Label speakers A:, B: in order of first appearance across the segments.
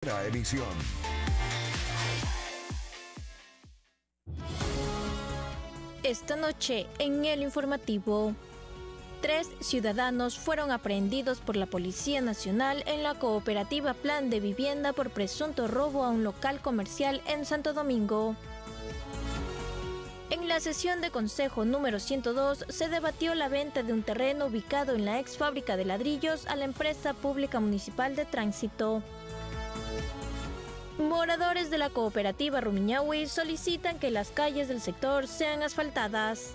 A: Emisión.
B: Esta noche, en el informativo, 3 ciudadanos fueron aprehendidos por la Policía Nacional en la cooperativa Plan de Vivienda por presunto robo a un local comercial en Santo Domingo. En la sesión de Consejo número 102 se debatió la venta de un terreno ubicado en la ex fábrica de ladrillos a la empresa pública municipal de tránsito. Moradores de la cooperativa Rumiñahui solicitan que las calles del sector sean asfaltadas.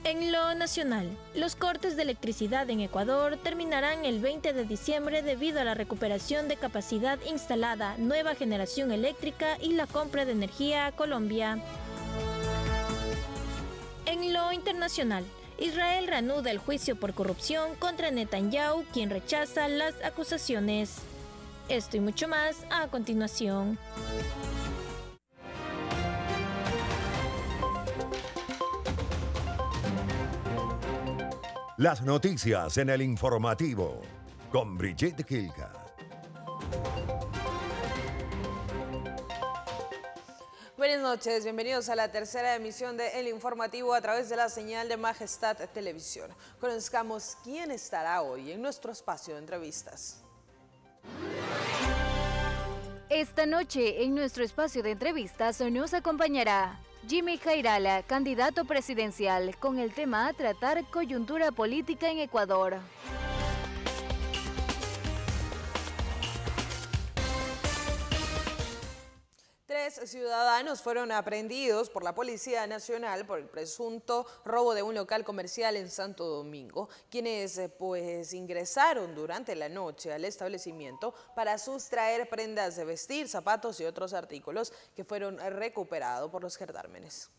B: En lo nacional, los cortes de electricidad en Ecuador terminarán el 20 de diciembre debido a la recuperación de capacidad instalada, nueva generación eléctrica y la compra de energía a Colombia. En lo internacional, Israel reanuda el juicio por corrupción contra Netanyahu, quien rechaza las acusaciones. Esto y mucho más a continuación.
A: Las noticias en el informativo con Brigitte Gilka.
C: Buenas noches, bienvenidos a la tercera emisión de El Informativo a través de la señal de Majestad Televisión. Conozcamos quién estará hoy en nuestro espacio de entrevistas.
D: Esta noche en nuestro espacio de entrevistas nos acompañará Jimmy Jairala, candidato presidencial, con el tema a tratar: coyuntura política en Ecuador.
C: Tres ciudadanos fueron aprehendidos por la Policía Nacional por el presunto robo de un local comercial en Santo Domingo, quienes ingresaron durante la noche al establecimiento para sustraer prendas de vestir, zapatos y otros artículos que fueron recuperados por los gendarmes.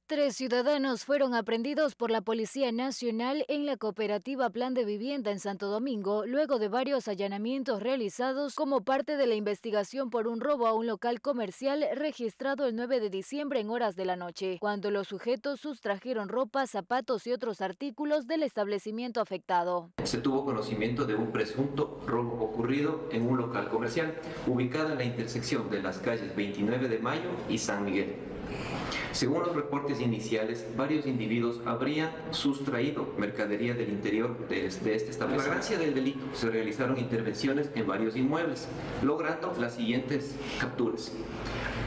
D: 3 ciudadanos fueron aprehendidos por la Policía Nacional en la cooperativa Plan de Vivienda en Santo Domingo, luego de varios allanamientos realizados como parte de la investigación por un robo a un local comercial registrado el 9 de diciembre en horas de la noche, cuando los sujetos sustrajeron ropa, zapatos y otros artículos del establecimiento afectado.
E: Se tuvo conocimiento de un presunto robo ocurrido en un local comercial ubicado en la intersección de las calles 29 de Mayo y San Miguel. Según los reportes iniciales, varios individuos habrían sustraído mercadería del interior de este establecimiento. En flagrancia del delito se realizaron intervenciones en varios inmuebles, logrando las siguientes capturas.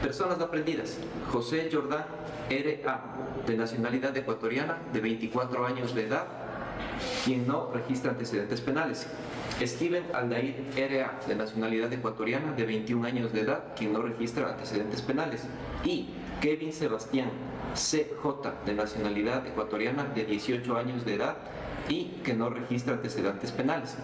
E: Personas aprendidas: José Jordán R.A., de nacionalidad ecuatoriana, de 24 años de edad, quien no registra antecedentes penales. Steven Aldair R.A., de nacionalidad ecuatoriana, de 21 años de edad, quien no registra antecedentes penales. Y Kevin Sebastián C.J., de nacionalidad ecuatoriana, de 18 años de edad y que no registra antecedentes penales.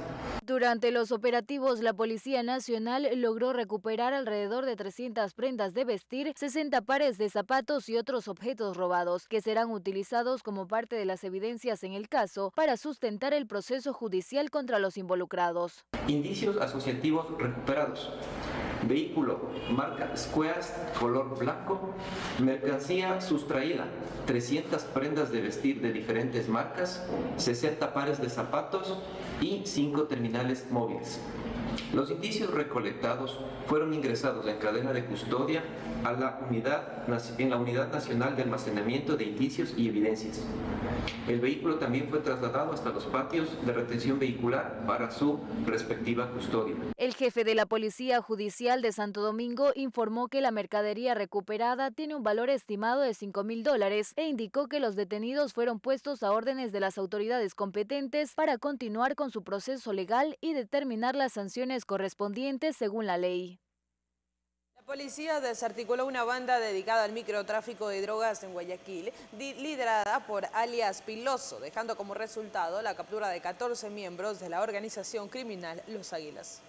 D: Durante los operativos, la Policía Nacional logró recuperar alrededor de 300 prendas de vestir, 60 pares de zapatos y otros objetos robados, que serán utilizados como parte de las evidencias en el caso para sustentar el proceso judicial contra los involucrados.
E: Indicios asociativos recuperados: vehículo marca Squares, color blanco, mercancía sustraída, 300 prendas de vestir de diferentes marcas, 60 pares de zapatos y 5 terminales móviles. Los indicios recolectados fueron ingresados en cadena de custodia a en la Unidad Nacional de Almacenamiento de Indicios y Evidencias. El vehículo también fue trasladado hasta los patios de retención vehicular para su respectiva custodia.
D: El jefe de la Policía Judicial de Santo Domingo informó que la mercadería recuperada tiene un valor estimado de $5.000 e indicó que los detenidos fueron puestos a órdenes de las autoridades competentes para continuar con su proceso legal y determinar las sanciones correspondientes según la ley.
C: La policía desarticuló una banda dedicada al microtráfico de drogas en Guayaquil, liderada por alias Piloso, dejando como resultado la captura de 14 miembros de la organización criminal Los Águilas.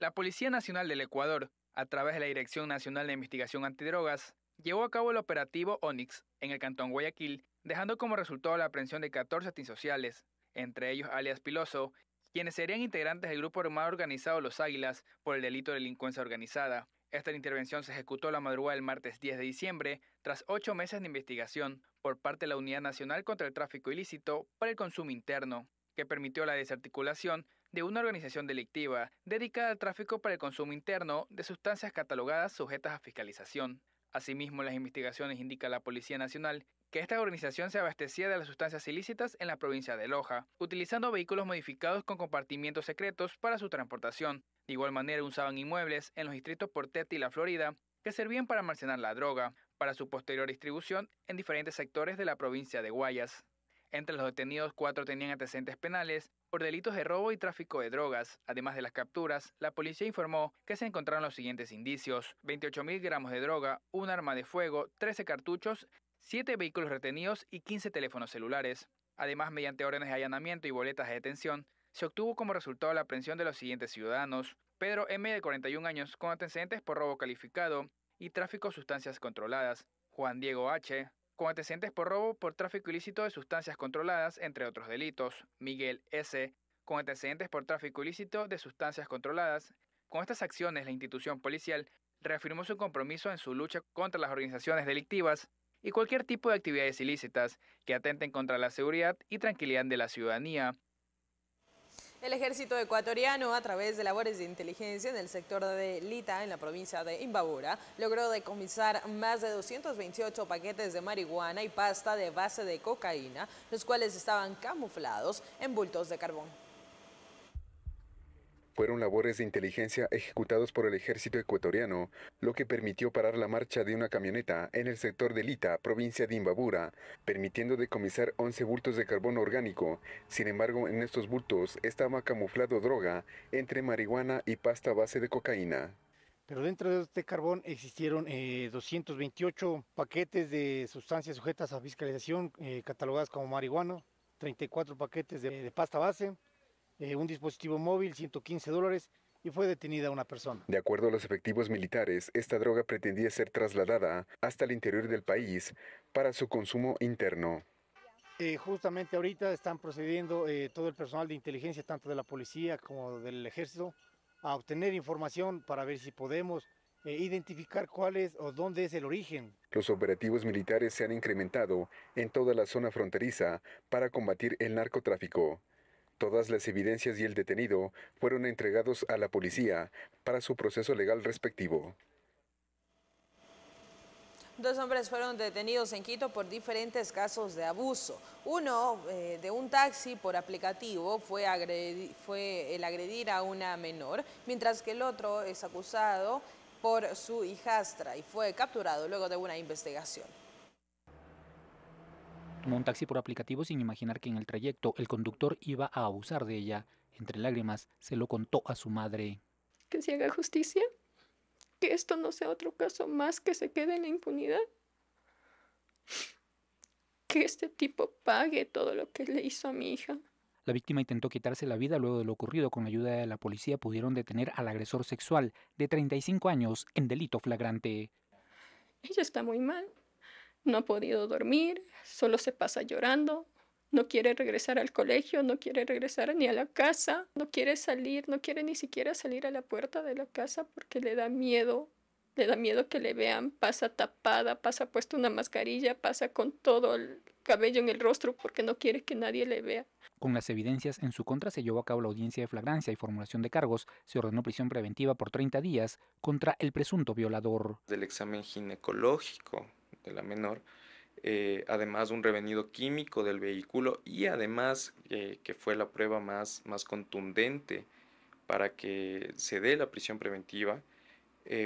F: La Policía Nacional del Ecuador, a través de la Dirección Nacional de Investigación Antidrogas, llevó a cabo el operativo Onix en el cantón Guayaquil, dejando como resultado la aprehensión de 14 antisociales, entre ellos alias Piloso, quienes serían integrantes del grupo armado organizado Los Águilas por el delito de delincuencia organizada. Esta intervención se ejecutó la madrugada del martes 10 de diciembre, tras 8 meses de investigación por parte de la Unidad Nacional contra el Tráfico Ilícito para el Consumo Interno. que permitió la desarticulación de una organización delictiva dedicada al tráfico para el consumo interno de sustancias catalogadas sujetas a fiscalización. Asimismo, las investigaciones indican a la Policía Nacional que esta organización se abastecía de las sustancias ilícitas en la provincia de Loja, utilizando vehículos modificados con compartimientos secretos para su transportación. De igual manera, usaban inmuebles en los distritos Portete y La Florida que servían para almacenar la droga, para su posterior distribución en diferentes sectores de la provincia de Guayas. Entre los detenidos, 4 tenían antecedentes penales por delitos de robo y tráfico de drogas. Además de las capturas, la policía informó que se encontraron los siguientes indicios: 28.000 gramos de droga, un arma de fuego, 13 cartuchos, 7 vehículos retenidos y 15 teléfonos celulares. Además, mediante órdenes de allanamiento y boletas de detención, se obtuvo como resultado la aprehensión de los siguientes ciudadanos: Pedro M., de 41 años, con antecedentes por robo calificado y tráfico de sustancias controladas; Juan Diego H., con antecedentes por robo por tráfico ilícito de sustancias controladas, entre otros delitos; Miguel S., con antecedentes por tráfico ilícito de sustancias controladas. Con estas acciones, la institución policial reafirmó su compromiso en su lucha contra las organizaciones delictivas y cualquier tipo de actividades ilícitas que atenten contra la seguridad y tranquilidad de la ciudadanía.
C: El ejército ecuatoriano, a través de labores de inteligencia en el sector de Lita, en la provincia de Imbabura, logró decomisar más de 228 paquetes de marihuana y pasta de base de cocaína, los cuales estaban camuflados en bultos de carbón.
G: Fueron labores de inteligencia ejecutados por el ejército ecuatoriano, lo que permitió parar la marcha de una camioneta en el sector de Lita, provincia de Imbabura, permitiendo decomisar 11 bultos de carbón orgánico. Sin embargo, en estos bultos estaba camuflado droga entre marihuana y pasta base de cocaína.
H: Pero dentro de este carbón existieron 228 paquetes de sustancias sujetas a fiscalización catalogadas como marihuana, 34 paquetes de pasta base, un dispositivo móvil, $115, y fue detenida una persona.
G: De acuerdo a los efectivos militares, esta droga pretendía ser trasladada hasta el interior del país para su consumo interno.
H: Justamente ahorita están procediendo todo el personal de inteligencia, tanto de la policía como del ejército, a obtener información para ver si podemos identificar cuál es o dónde es el origen.
G: Los operativos militares se han incrementado en toda la zona fronteriza para combatir el narcotráfico. Todas las evidencias y el detenido fueron entregados a la policía para su proceso legal respectivo.
C: 2 hombres fueron detenidos en Quito por diferentes casos de abuso. Uno de un taxi por aplicativo fue el agredir a una menor, mientras que el otro es acusado por su hijastra y fue capturado luego de una investigación.
I: Tomó un taxi por aplicativo sin imaginar que en el trayecto el conductor iba a abusar de ella. Entre lágrimas se lo contó a su madre.
J: Que se haga justicia, que esto no sea otro caso más que se quede en la impunidad. Que este tipo pague todo lo que le hizo a mi hija.
I: La víctima intentó quitarse la vida. Luego de lo ocurrido, con la ayuda de la policía pudieron detener al agresor sexual de 35 años en delito flagrante.
J: Ella está muy mal. No ha podido dormir, solo se pasa llorando, no quiere regresar al colegio, no quiere regresar ni a la casa, no quiere salir, no quiere ni siquiera salir a la puerta de la casa porque le da miedo que le vean. Pasa tapada, pasa puesta una mascarilla, pasa con todo el cabello en el rostro porque no quiere que nadie le vea.
I: Con las evidencias en su contra se llevó a cabo la audiencia de flagrancia y formulación de cargos. Se ordenó prisión preventiva por 30 días contra el presunto violador.
K: Del examen ginecológico de la menor, además un revenido químico del vehículo y además que fue la prueba más contundente para que se dé la prisión preventiva,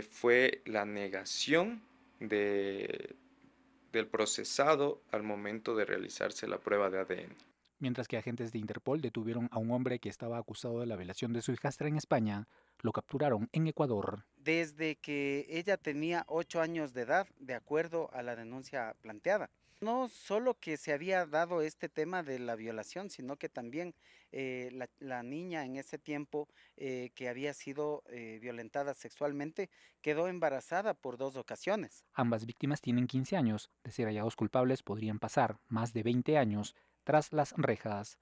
K: fue la negación del procesado al momento de realizarse la prueba de ADN.
I: Mientras que agentes de Interpol detuvieron a un hombre que estaba acusado de la violación de su hijastra en España, lo capturaron en Ecuador.
L: Desde que ella tenía 8 años de edad, de acuerdo a la denuncia planteada. No solo que se había dado este tema de la violación, sino que también la niña en ese tiempo que había sido violentada sexualmente quedó embarazada por 2 ocasiones.
I: Ambas víctimas tienen 15 años. De ser hallados culpables podrían pasar más de 20 años tras las rejas.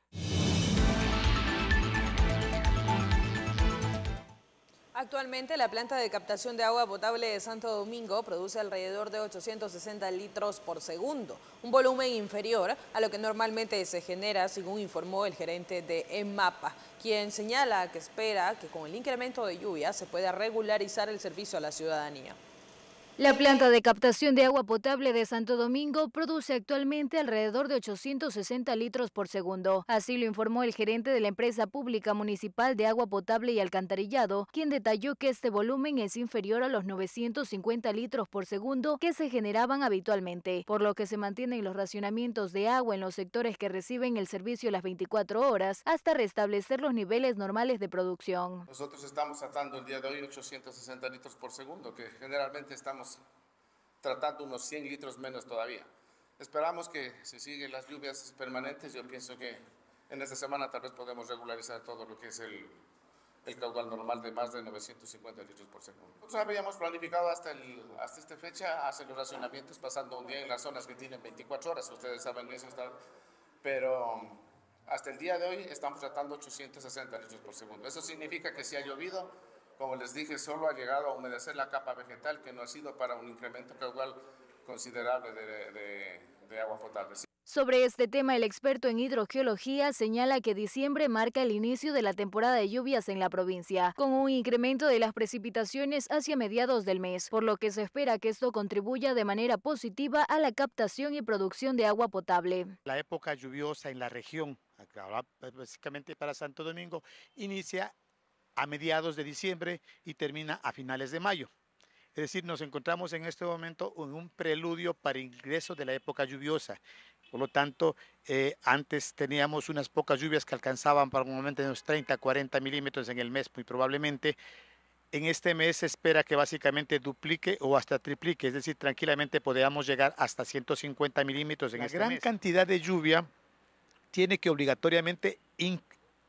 C: Actualmente la planta de captación de agua potable de Santo Domingo produce alrededor de 860 litros por segundo, un volumen inferior a lo que normalmente se genera, según informó el gerente de EMAPA, quien señala que espera que con el incremento de lluvia se pueda regularizar el servicio a la ciudadanía.
D: La planta de captación de agua potable de Santo Domingo produce actualmente alrededor de 860 litros por segundo. Así lo informó el gerente de la empresa pública municipal de agua potable y alcantarillado, quien detalló que este volumen es inferior a los 950 litros por segundo que se generaban habitualmente, por lo que se mantienen los racionamientos de agua en los sectores que reciben el servicio las 24 horas hasta restablecer los niveles normales de producción.
M: Nosotros estamos tratando el día de hoy 860 litros por segundo, que generalmente estamos tratando unos 100 litros menos todavía. Esperamos que si siguen las lluvias permanentes, yo pienso que en esta semana tal vez podemos regularizar todo lo que es el caudal normal de más de 950 litros por segundo. Nosotros habíamos planificado hasta esta fecha hacer los racionamientos pasando un día en las zonas que tienen 24 horas, ustedes saben eso, pero hasta el día de hoy estamos tratando 860 litros por segundo. Eso significa que si ha llovido, como les dije, solo ha llegado a humedecer la capa vegetal, que no ha sido para un incremento caudal considerable de agua potable.
D: Sobre este tema, el experto en hidrogeología señala que diciembre marca el inicio de la temporada de lluvias en la provincia, con un incremento de las precipitaciones hacia mediados del mes, por lo que se espera que esto contribuya de manera positiva a la captación y producción de agua potable.
H: La época lluviosa en la región, básicamente para Santo Domingo, inicia a mediados de diciembre y termina a finales de mayo. Es decir, nos encontramos en este momento en un preludio para ingreso de la época lluviosa. Por lo tanto, antes teníamos unas pocas lluvias que alcanzaban para un momento de unos 30, 40 milímetros en el mes, muy probablemente. En este mes se espera que básicamente duplique o hasta triplique, es decir, tranquilamente podamos llegar hasta 150 milímetros en este mes. La gran cantidad de lluvia tiene que obligatoriamente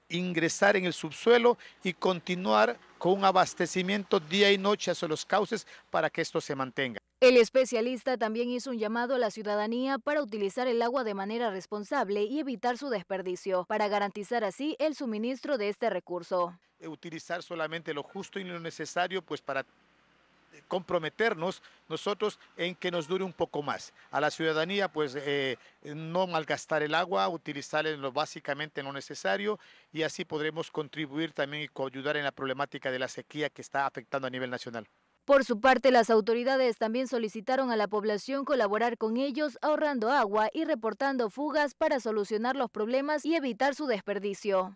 H: ingresar en el subsuelo y continuar con un abastecimiento día y noche hacia los cauces para que esto se mantenga.
D: El especialista también hizo un llamado a la ciudadanía para utilizar el agua de manera responsable y evitar su desperdicio, para garantizar así el suministro de este recurso.
H: Utilizar solamente lo justo y lo necesario, pues para comprometernos nosotros en que nos dure un poco más. A la ciudadanía, pues no malgastar el agua, utilizarlo básicamente lo necesario, y así podremos contribuir también y ayudar en la problemática de la sequía que está afectando a nivel nacional.
D: Por su parte, las autoridades también solicitaron a la población colaborar con ellos ahorrando agua y reportando fugas para solucionar los problemas y evitar su desperdicio.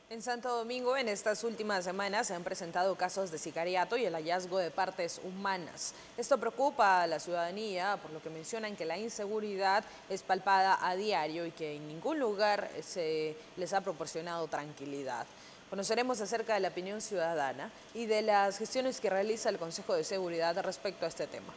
C: En Santo Domingo, en estas últimas semanas se han presentado casos de sicariato y el hallazgo de partes humanas. Esto preocupa a la ciudadanía, por lo que mencionan que la inseguridad es palpada a diario y que en ningún lugar se les ha proporcionado tranquilidad. Conoceremos acerca de la opinión ciudadana y de las gestiones que realiza el Consejo de Seguridad respecto a este tema.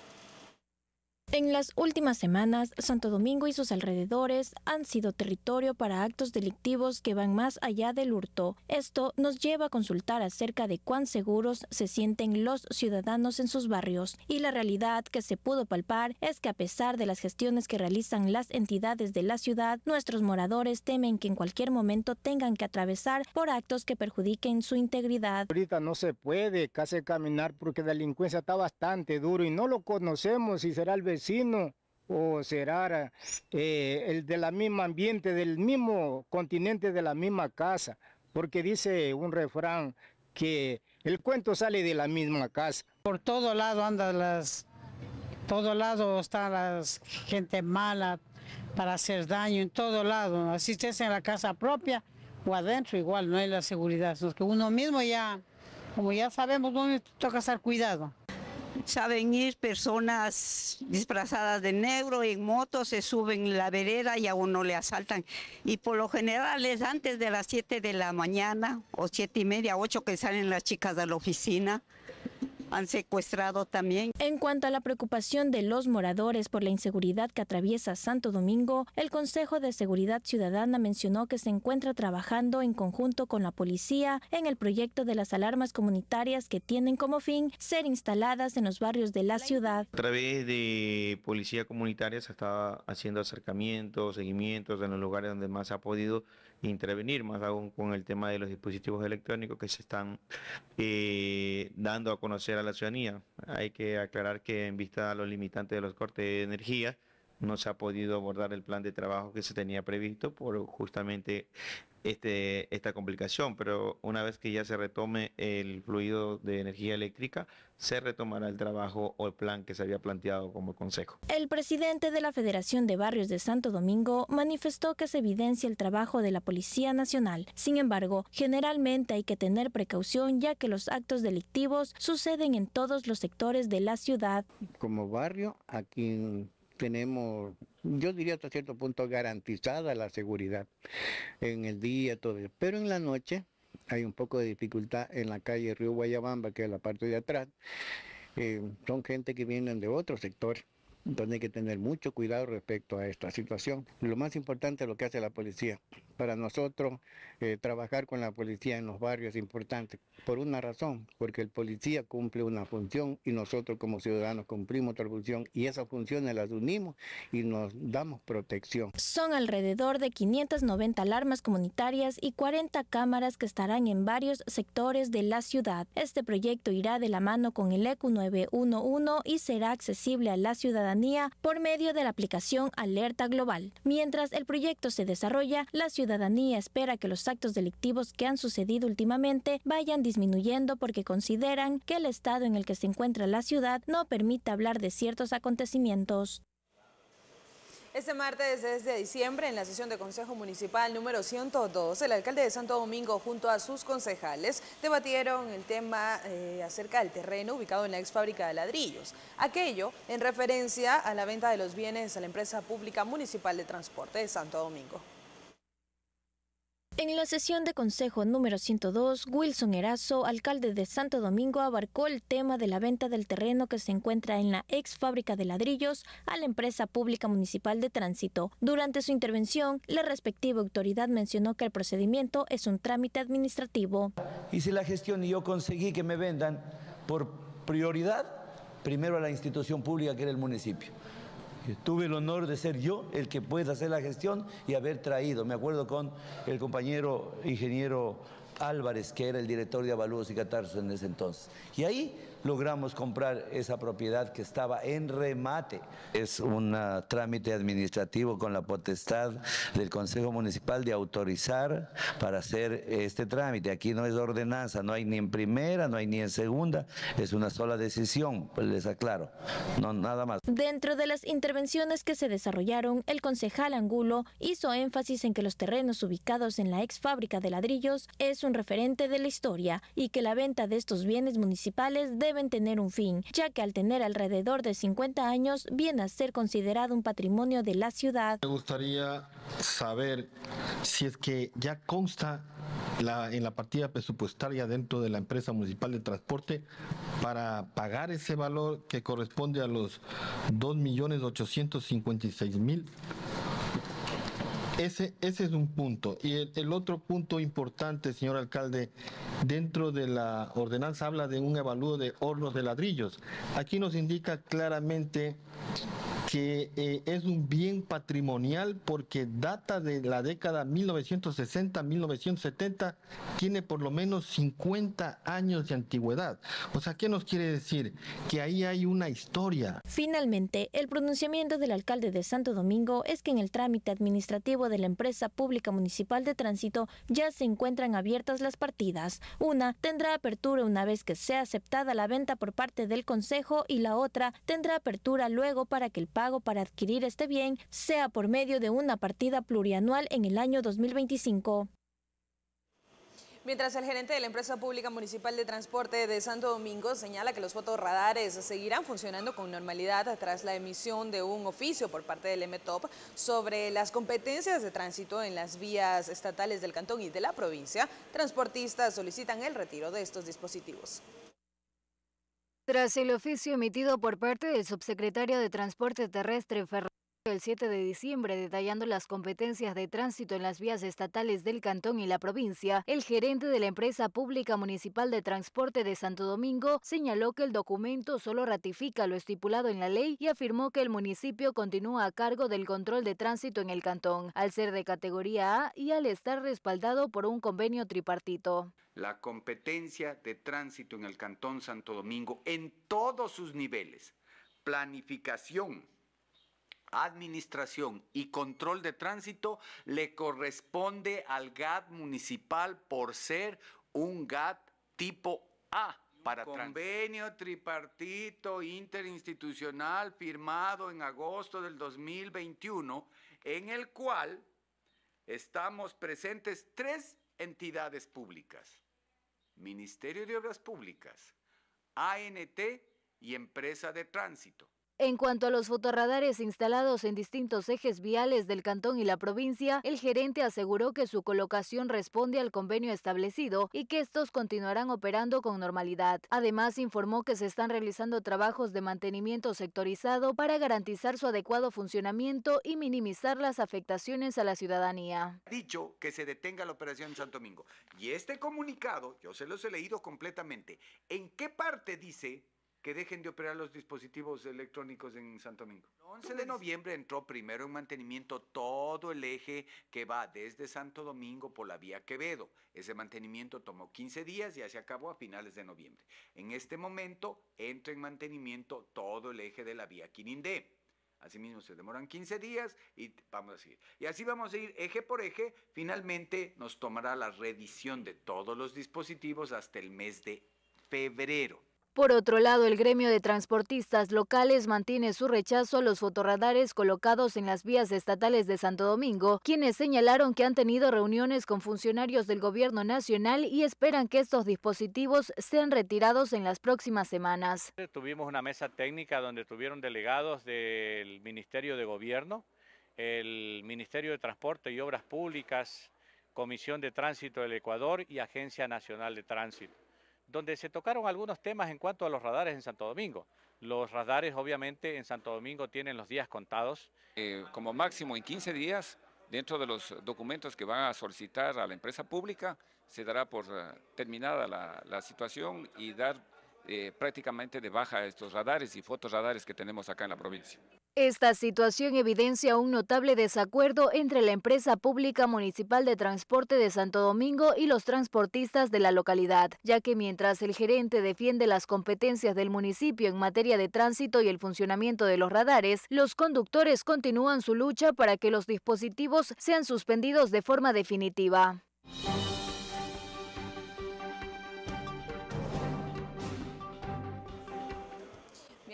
B: En las últimas semanas, Santo Domingo y sus alrededores han sido territorio para actos delictivos que van más allá del hurto. Esto nos lleva a consultar acerca de cuán seguros se sienten los ciudadanos en sus barrios. Y la realidad que se pudo palpar es que a pesar de las gestiones que realizan las entidades de la ciudad, nuestros moradores temen que en cualquier momento tengan que atravesar por actos que perjudiquen su integridad.
N: Ahorita no se puede casi caminar porque la delincuencia está bastante duro y no lo conocemos si será el vecino o será el de la misma ambiente, del mismo continente, de la misma casa, porque dice un refrán que el cuento sale de la misma casa.
O: Por todo lado todo lado está la gente mala para hacer daño, en todo lado, así estés en la casa propia o adentro, igual no hay la seguridad, es que uno mismo ya, como ya sabemos, uno toca estar cuidado.
P: Saben ir personas disfrazadas de negro en moto, se suben en la vereda y a uno le asaltan. Y por lo general es antes de las 7 de la mañana o 7:30, 8 que salen las chicas de la oficina. Han secuestrado también.
B: En cuanto a la preocupación de los moradores por la inseguridad que atraviesa Santo Domingo, el Consejo de Seguridad Ciudadana mencionó que se encuentra trabajando en conjunto con la policía en el proyecto de las alarmas comunitarias que tienen como fin ser instaladas en los barrios de la ciudad.
Q: A través de policía comunitaria se está haciendo acercamientos, seguimientos en los lugares donde más se ha podido intervenir, más aún con el tema de los dispositivos electrónicos que se están dando a conocer a la ciudadanía. Hay que aclarar que en vista a los limitantes de los cortes de energía, no se ha podido abordar el plan de trabajo que se tenía previsto por justamente esta complicación, pero una vez que ya se retome el fluido de energía eléctrica, se retomará el trabajo o el plan que se había planteado como consejo.
B: El presidente de la Federación de Barrios de Santo Domingo manifestó que se evidencia el trabajo de la Policía Nacional. Sin embargo, generalmente hay que tener precaución ya que los actos delictivos suceden en todos los sectores de la ciudad.
R: Como barrio, aquí tenemos, yo diría hasta cierto punto, garantizada la seguridad en el día, todo eso. Pero en la noche hay un poco de dificultad en la calle Río Guayabamba, que es la parte de atrás. Son gente que vienen de otros sectores. Entonces hay que tener mucho cuidado respecto a esta situación. Lo más importante es lo que hace la policía. Para nosotros, trabajar con la policía en los barrios es importante. Por una razón, porque el policía cumple una función y nosotros como ciudadanos cumplimos otra función y esas funciones las unimos y nos damos protección.
B: Son alrededor de 590 alarmas comunitarias y 40 cámaras que estarán en varios sectores de la ciudad. Este proyecto irá de la mano con el ECU 911 y será accesible a la ciudadanía por medio de la aplicación Alerta Global. Mientras el proyecto se desarrolla, la ciudadanía espera que los actos delictivos que han sucedido últimamente vayan disminuyendo porque consideran que el estado en el que se encuentra la ciudad no permite hablar de ciertos acontecimientos.
C: Este martes, desde diciembre, en la sesión de Consejo Municipal número 102, el alcalde de Santo Domingo junto a sus concejales debatieron el tema acerca del terreno ubicado en la ex fábrica de ladrillos. Aquello en referencia a la venta de los bienes a la empresa pública municipal de transporte de Santo Domingo.
B: En la sesión de Consejo número 102, Wilson Erazo, alcalde de Santo Domingo, abarcó el tema de la venta del terreno que se encuentra en la ex fábrica de ladrillos a la empresa pública municipal de tránsito. Durante su intervención, la respectiva autoridad mencionó que el procedimiento es un trámite administrativo.
S: Hice la gestión y yo conseguí que me vendan por prioridad primero a la institución pública que era el municipio. Tuve el honor de ser yo el que pueda hacer la gestión y haber traído, me acuerdo con el compañero ingeniero Álvarez, que era el director de avalúos y catarsos en ese entonces. Y ahí logramos comprar esa propiedad que estaba en remate. Es un trámite administrativo con la potestad del Consejo Municipal de autorizar para hacer este trámite. Aquí no es ordenanza, no hay ni en primera, no hay ni en segunda, es una sola decisión, pues les aclaro, no nada más.
B: Dentro de las intervenciones que se desarrollaron, el concejal Angulo hizo énfasis en que los terrenos ubicados en la ex fábrica de ladrillos es un referente de la historia y que la venta de estos bienes municipales deben tener un fin, ya que al tener alrededor de 50 años viene a ser considerado un patrimonio de la ciudad.
T: Me gustaría saber si es que ya consta en la partida presupuestaria dentro de la empresa municipal de transporte para pagar ese valor que corresponde a los 2.856.000. Ese es un punto. Y el otro punto importante, señor alcalde, dentro de la ordenanza habla de un avalúo de hornos de ladrillos. Aquí nos indica claramente que es un bien patrimonial porque data de la década 1960-1970, tiene por lo menos 50 años de antigüedad. O sea, ¿qué nos quiere decir? Que ahí hay una historia.
B: Finalmente, el pronunciamiento del alcalde de Santo Domingo es que en el trámite administrativo de la empresa pública municipal de tránsito ya se encuentran abiertas las partidas. Una tendrá apertura una vez que sea aceptada la venta por parte del Consejo y la otra tendrá apertura luego para que el pago para adquirir este bien sea por medio de una partida plurianual en el año 2025.
C: Mientras el gerente de la empresa pública municipal de transporte de Santo Domingo señala que los fotorradares seguirán funcionando con normalidad tras la emisión de un oficio por parte del MTOP sobre las competencias de tránsito en las vías estatales del cantón y de la provincia, transportistas solicitan el retiro de estos dispositivos.
D: Tras el oficio emitido por parte del subsecretario de Transporte Terrestre El 7 de diciembre, detallando las competencias de tránsito en las vías estatales del cantón y la provincia, el gerente de la Empresa Pública Municipal de Transporte de Santo Domingo señaló que el documento solo ratifica lo estipulado en la ley y afirmó que el municipio continúa a cargo del control de tránsito en el cantón, al ser de categoría A y al estar respaldado por un convenio tripartito.
U: La competencia de tránsito en el cantón Santo Domingo en todos sus niveles, planificación, administración y control de tránsito, le corresponde al GAT municipal por ser un GAT tipo A. Para convenio tripartito interinstitucional firmado en agosto del 2021, en el cual estamos presentes 3 entidades públicas: Ministerio de Obras Públicas, ANT y Empresa de Tránsito.
D: En cuanto a los fotorradares instalados en distintos ejes viales del cantón y la provincia, el gerente aseguró que su colocación responde al convenio establecido y que estos continuarán operando con normalidad. Además, informó que se están realizando trabajos de mantenimiento sectorizado para garantizar su adecuado funcionamiento y minimizar las afectaciones a la ciudadanía.
U: Ha dicho que se detenga la operación en Santo Domingo. Y este comunicado, yo se los he leído completamente. ¿En qué parte dice que dejen de operar los dispositivos electrónicos en Santo Domingo? El 11 de noviembre entró primero en mantenimiento todo el eje que va desde Santo Domingo por la vía Quevedo. Ese mantenimiento tomó 15 días y ya se acabó a finales de noviembre. En este momento entra en mantenimiento todo el eje de la vía Quirindé. Asimismo se demoran 15 días y vamos a seguir. Y así vamos a ir eje por eje. Finalmente nos tomará la revisión de todos los dispositivos hasta el mes de febrero.
D: Por otro lado, el gremio de transportistas locales mantiene su rechazo a los fotorradares colocados en las vías estatales de Santo Domingo, quienes señalaron que han tenido reuniones con funcionarios del gobierno nacional y esperan que estos dispositivos sean retirados en las próximas semanas.
V: Tuvimos una mesa técnica donde tuvieron delegados del Ministerio de Gobierno, el Ministerio de Transporte y Obras Públicas, Comisión de Tránsito del Ecuador y Agencia Nacional de Tránsito, donde se tocaron algunos temas en cuanto a los radares en Santo Domingo. Los radares obviamente en Santo Domingo tienen los días contados.
W: Como máximo en 15 días, dentro de los documentos que van a solicitar a la empresa pública, se dará por terminada la situación y dar prácticamente de baja estos radares y fotorradares que tenemos acá en la provincia.
D: Esta situación evidencia un notable desacuerdo entre la Empresa Pública Municipal de Transporte de Santo Domingo y los transportistas de la localidad, ya que mientras el gerente defiende las competencias del municipio en materia de tránsito y el funcionamiento de los radares, los conductores continúan su lucha para que los dispositivos sean suspendidos de forma definitiva.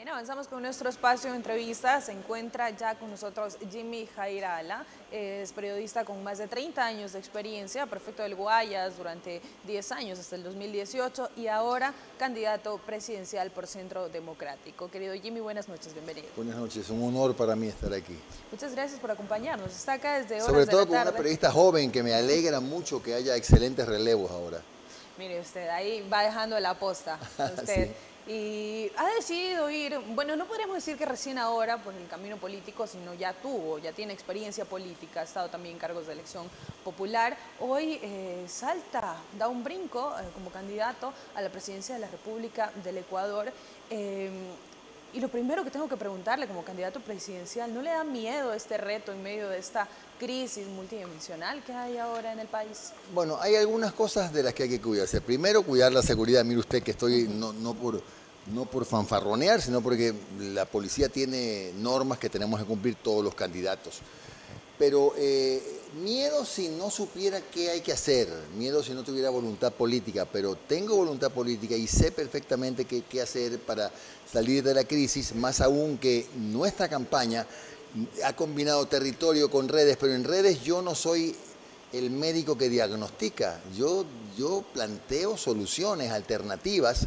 C: Avanzamos con nuestro espacio de entrevistas. Se encuentra ya con nosotros Jimmy Jairala, es periodista con más de 30 años de experiencia, prefecto del Guayas durante 10 años hasta el 2018 y ahora candidato presidencial por Centro Democrático. Querido Jimmy, buenas noches, bienvenido.
X: Buenas noches, un honor para mí estar aquí.
C: Muchas gracias por acompañarnos. Está acá desde horas
X: Sobre
C: de
X: todo
C: la
X: con
C: tarde.
X: una periodista joven que me alegra mucho que haya excelentes relevos ahora.
C: Mire usted, ahí va dejando la posta usted.
X: Sí.
C: Y ha decidido ir, bueno, no podríamos decir que recién ahora por el camino político, sino ya tiene experiencia política, ha estado también en cargos de elección popular. Hoy salta, da un brinco como candidato a la presidencia de la República del Ecuador. Y lo primero que tengo que preguntarle como candidato presidencial, ¿no le da miedo este reto en medio de esta crisis multidimensional que hay ahora en el país?
X: Bueno, hay algunas cosas de las que hay que cuidarse. Primero, cuidar la seguridad. Mire usted que estoy no por fanfarronear, sino porque la policía tiene normas que tenemos que cumplir todos los candidatos. Pero miedo si no supiera qué hay que hacer, miedo si no tuviera voluntad política, pero tengo voluntad política y sé perfectamente qué hacer para salir de la crisis, más aún que nuestra campaña ha combinado territorio con redes, pero en redes yo no soy el médico que diagnostica, yo planteo soluciones, alternativas,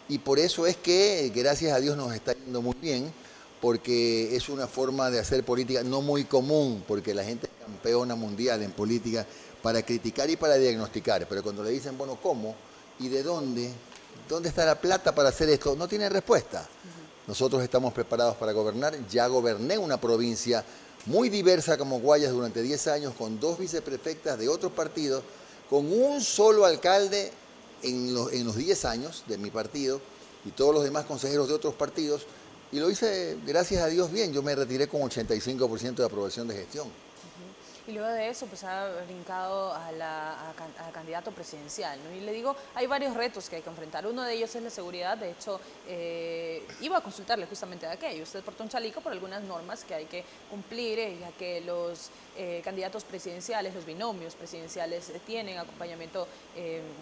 X: y por eso es que, gracias a Dios, nos está yendo muy bien, porque es una forma de hacer política no muy común, porque la gente es campeona mundial en política para criticar y para diagnosticar, pero cuando le dicen, bueno, ¿cómo? ¿Y de dónde? ¿Dónde está la plata para hacer esto? No tiene respuesta. Nosotros estamos preparados para gobernar, ya goberné una provincia muy diversa como Guayas durante 10 años, con 2 viceprefectas de otros partidos, con un solo alcalde en los 10 años de mi partido y todos los demás consejeros de otros partidos, y lo hice, gracias a Dios, bien. Yo me retiré con 85% de aprobación de gestión.
C: Y luego de eso, pues ha brincado a candidato presidencial, ¿no? Y le digo, hay varios retos que hay que enfrentar. Uno de ellos es la seguridad. De hecho, iba a consultarle justamente de aquello. Usted portó un chaleco por algunas normas que hay que cumplir, ya que los candidatos presidenciales, los binomios presidenciales, tienen acompañamiento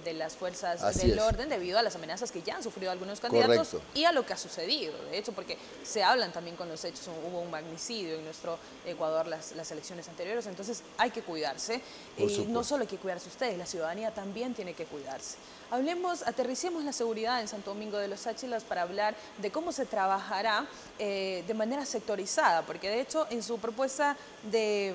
C: de las fuerzas del orden debido a las amenazas que ya han sufrido algunos candidatos. Correcto. Y a lo que ha sucedido, de hecho, porque se hablan también con los hechos. Hubo un magnicidio en nuestro Ecuador las elecciones anteriores, entonces hay que cuidarse. Y no solo hay que cuidarse ustedes, la ciudadanía también tiene que cuidarse. Aterricemos la seguridad en Santo Domingo de los Áchilas para hablar de cómo se trabajará de manera sectorizada, porque de hecho en su propuesta de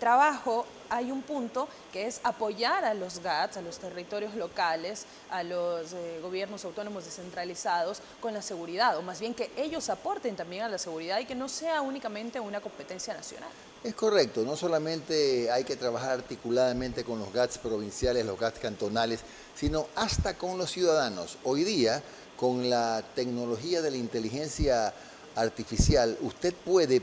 C: trabajo hay un punto que es apoyar a los GATS, a los territorios locales, a los gobiernos autónomos descentralizados con la seguridad, o más bien que ellos aporten también a la seguridad y que no sea únicamente una competencia nacional.
X: Es correcto, no solamente hay que trabajar articuladamente con los GATS provinciales, los GATS cantonales, sino hasta con los ciudadanos. Hoy día, con la tecnología de la inteligencia artificial, usted puede,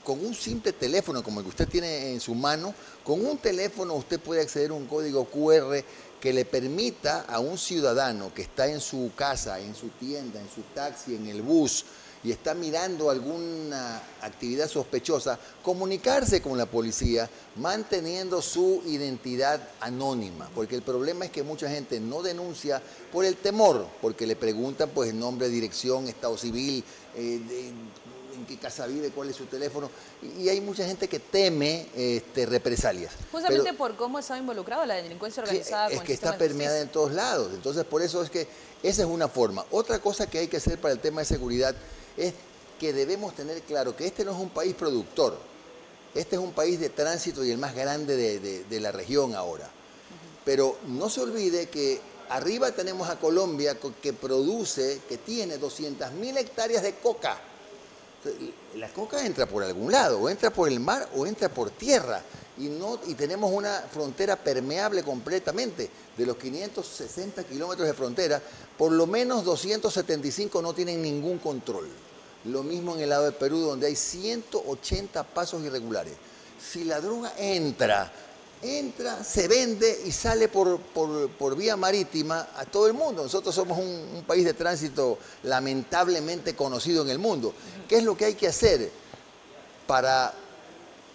X: con un simple teléfono como el que usted tiene en su mano, con un teléfono usted puede acceder a un código QR que le permita a un ciudadano que está en su casa, en su tienda, en su taxi, en el bus, y está mirando alguna actividad sospechosa, comunicarse con la policía manteniendo su identidad anónima, porque el problema es que mucha gente no denuncia por el temor, porque le preguntan pues el nombre, dirección, estado civil, en qué casa vive, cuál es su teléfono, y hay mucha gente que teme represalias.
C: Justamente por cómo está involucrado la delincuencia organizada.
X: Es que está permeada en todos lados, entonces por eso es que esa es una forma. Otra cosa que hay que hacer para el tema de seguridad es que debemos tener claro que este no es un país productor, este es un país de tránsito y el más grande de la región ahora. Pero no se olvide que arriba tenemos a Colombia que produce, que tiene 200.000 hectáreas de coca. La coca entra por algún lado, o entra por el mar o entra por tierra, y tenemos una frontera permeable completamente. De los 560 kilómetros de frontera, por lo menos 275 no tienen ningún control. Lo mismo en el lado de Perú, donde hay 180 pasos irregulares. Si la droga entra, se vende y sale por vía marítima a todo el mundo. Nosotros somos un país de tránsito lamentablemente conocido en el mundo. ¿Qué es lo que hay que hacer para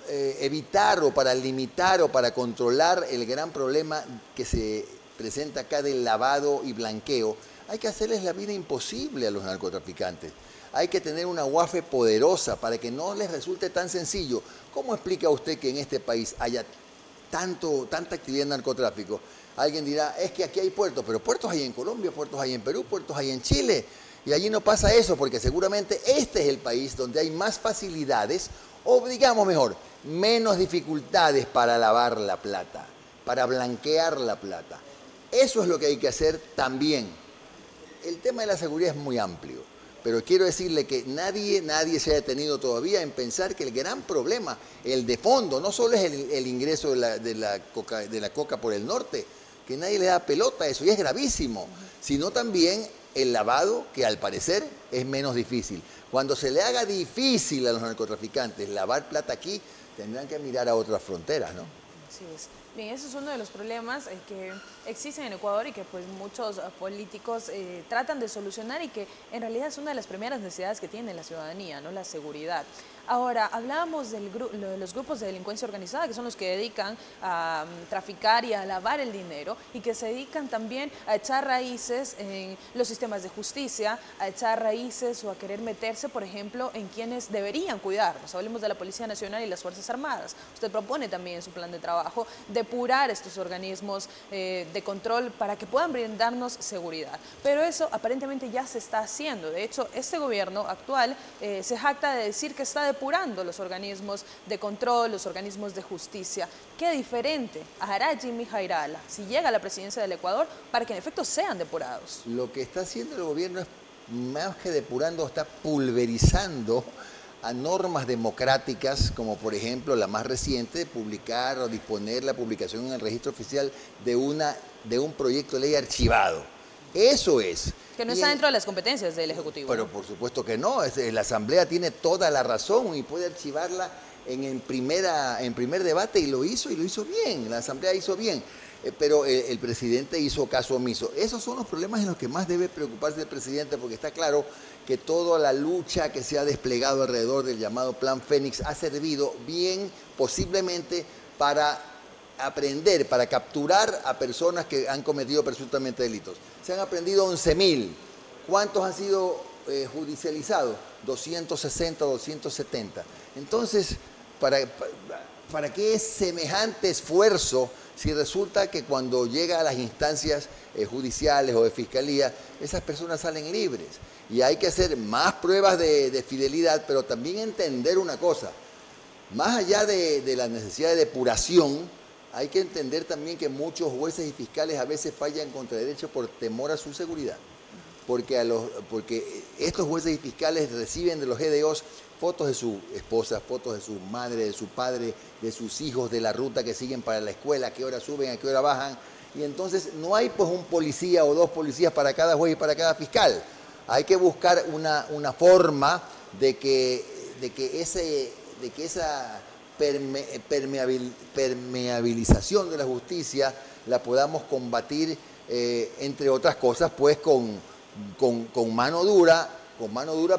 X: evitar o para limitar o para controlar el gran problema que se presenta acá del lavado y blanqueo? Hay que hacerles la vida imposible a los narcotraficantes. Hay que tener una UAFE poderosa para que no les resulte tan sencillo. ¿Cómo explica usted que en este país haya tanta actividad de narcotráfico? Alguien dirá, es que aquí hay puertos, pero puertos hay en Colombia, puertos hay en Perú, puertos hay en Chile. Y allí no pasa eso, porque seguramente este es el país donde hay más facilidades, o digamos mejor, menos dificultades para lavar la plata, para blanquear la plata. Eso es lo que hay que hacer también. El tema de la seguridad es muy amplio, pero quiero decirle que nadie se ha detenido todavía en pensar que el gran problema, el de fondo, no solo es el ingreso de la coca por el norte, que nadie le da pelota a eso, y es gravísimo, sino también el lavado, que al parecer es menos difícil. Cuando se le haga difícil a los narcotraficantes lavar plata aquí, tendrán que mirar a otras fronteras, ¿no?
C: Así es. Bien, ese es uno de los problemas que existen en Ecuador y que pues muchos políticos tratan de solucionar, y que en realidad es una de las primeras necesidades que tiene la ciudadanía, ¿no? La seguridad. Ahora, hablábamos de los grupos de delincuencia organizada, que son los que dedican a traficar y a lavar el dinero, y que se dedican también a echar raíces en los sistemas de justicia, a echar raíces o a querer meterse, por ejemplo, en quienes deberían cuidarnos. Hablemos de la Policía Nacional y las Fuerzas Armadas. Usted propone también en su plan de trabajo depurar estos organismos de control para que puedan brindarnos seguridad. Pero eso aparentemente ya se está haciendo. De hecho, este gobierno actual se jacta de decir que está depurando los organismos de control, los organismos de justicia. ¿Qué diferente hará Jimmy Jairala si llega a la presidencia del Ecuador para que en efecto sean depurados?
X: Lo que está haciendo el gobierno es, más que depurando, está pulverizando a normas democráticas, como por ejemplo la más reciente, publicar o disponer la publicación en el registro oficial de un proyecto de ley archivado. Eso es.
C: Que no está dentro de las competencias del Ejecutivo.
X: Pero por supuesto que no, la Asamblea tiene toda la razón y puede archivarla en primer debate, y lo hizo bien, la Asamblea hizo bien. Pero el presidente hizo caso omiso. Esos son los problemas en los que más debe preocuparse el presidente, porque está claro que toda la lucha que se ha desplegado alrededor del llamado Plan Fénix ha servido bien, posiblemente, para aprender, para capturar a personas que han cometido presuntamente delitos. Se han aprendido 11.000. ¿Cuántos han sido judicializados? 260, 270. Entonces, ¿para qué semejante esfuerzo si resulta que cuando llega a las instancias judiciales o de fiscalía, esas personas salen libres? Y hay que hacer más pruebas de fidelidad, pero también entender una cosa. Más allá de la necesidad de depuración, hay que entender también que muchos jueces y fiscales a veces fallan contra derechos por temor a su seguridad. Porque estos jueces y fiscales reciben de los GDOs fotos de su esposa, fotos de su madre, de su padre, de sus hijos, de la ruta que siguen para la escuela, a qué hora suben, a qué hora bajan. Y entonces no hay pues un policía o dos policías para cada juez y para cada fiscal. Hay que buscar una forma de que esa permeabilización de la justicia la podamos combatir, entre otras cosas, pues con mano dura,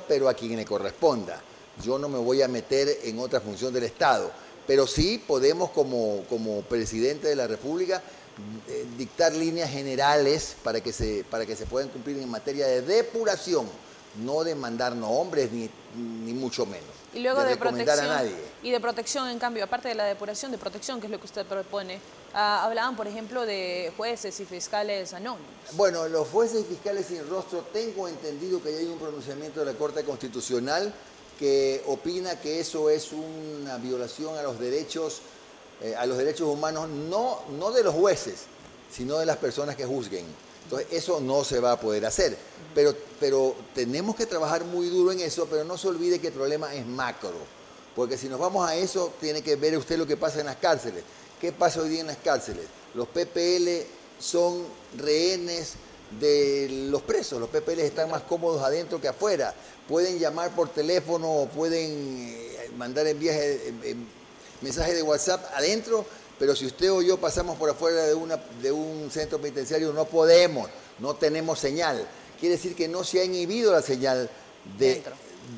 X: pero a quien le corresponda. Yo no me voy a meter en otra función del Estado, pero sí podemos como presidente de la República dictar líneas generales para que se puedan cumplir en materia de depuración, no de mandar nombres ni mucho menos.
C: Y luego de
X: recomendar a nadie.
C: Y de protección, en cambio, aparte de la depuración, de protección, que es lo que usted propone, hablaban, por ejemplo, de jueces y fiscales anónimos.
X: Bueno, los jueces y fiscales sin rostro, tengo entendido que ya hay un pronunciamiento de la Corte Constitucional que opina que eso es una violación a los derechos humanos, no de los jueces, sino de las personas que juzguen. Entonces, eso no se va a poder hacer. Pero tenemos que trabajar muy duro en eso, pero no se olvide que el problema es macro. Porque si nos vamos a eso, tiene que ver usted lo que pasa en las cárceles. ¿Qué pasa hoy día en las cárceles? Los PPL son rehenes de los presos. Los PPL están más cómodos adentro que afuera. Pueden llamar por teléfono, pueden mandar mensajes de WhatsApp adentro, pero si usted o yo pasamos por afuera de un centro penitenciario, no podemos, no tenemos señal. Quiere decir que no se ha inhibido la señal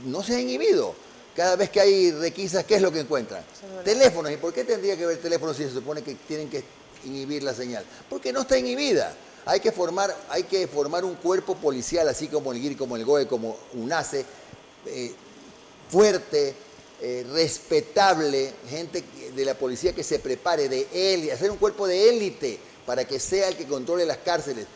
X: no se ha inhibido. Cada vez que hay requisas, ¿qué es lo que encuentran? Teléfonos. ¿Y por qué tendría que haber teléfonos si se supone que tienen que inhibir la señal? Porque no está inhibida. Hay que formar un cuerpo policial, así como el GIR, como el GOE, como UNACE, fuerte, respetable, gente de la policía que se prepare, hacer un cuerpo de élite para que sea el que controle las cárceles,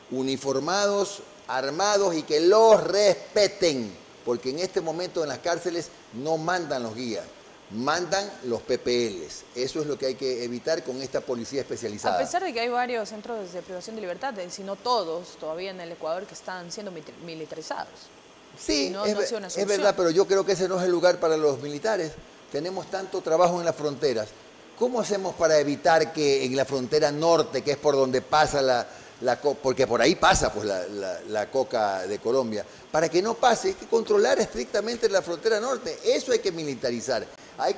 X: uniformados, armados y que los respeten, porque en este momento en las cárceles no mandan los guías, mandan los PPLs. Eso es lo que hay que evitar con esta policía especializada.
C: A pesar de que hay varios centros de privación de libertad, si no todos, todavía en el Ecuador, que están siendo militarizados.
X: Sí, es verdad, pero yo creo que ese no es el lugar para los militares. Tenemos tanto trabajo en las fronteras. ¿Cómo hacemos para evitar que en la frontera norte, que es por donde pasa porque por ahí pasa pues, la coca de Colombia, para que no pase, hay que controlar estrictamente la frontera norte? Eso hay que militarizar. Hay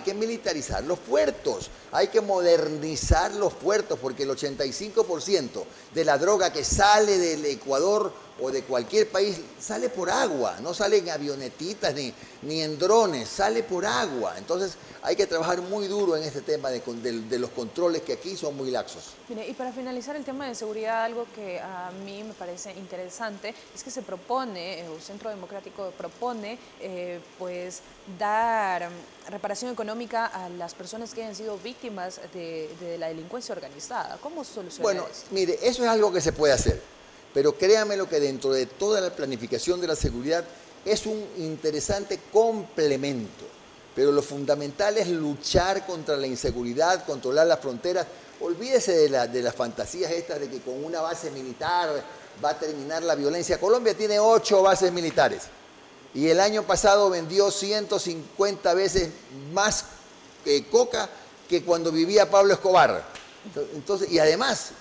X: que militarizar los puertos, hay que modernizar los puertos, porque el 85% de la droga que sale del Ecuador o de cualquier país sale por agua, no sale en avionetitas ni en drones, sale por agua. Entonces hay que trabajar muy duro en este tema de los controles, que aquí son muy laxos.
C: Mire, y para finalizar el tema de seguridad, algo que a mí me parece interesante es que se propone, el Centro Democrático propone, pues dar reparación económica a las personas que han sido víctimas de la delincuencia organizada. ¿Cómo solucionar eso?
X: Bueno, mire, eso es algo que se puede hacer, pero créame lo que dentro de toda la planificación de la seguridad es un interesante complemento. Pero lo fundamental es luchar contra la inseguridad, controlar las fronteras. Olvídese de las fantasías estas de que con una base militar va a terminar la violencia. Colombia tiene 8 bases militares. Y el año pasado vendió 150 veces más coca que cuando vivía Pablo Escobar. Entonces, y además,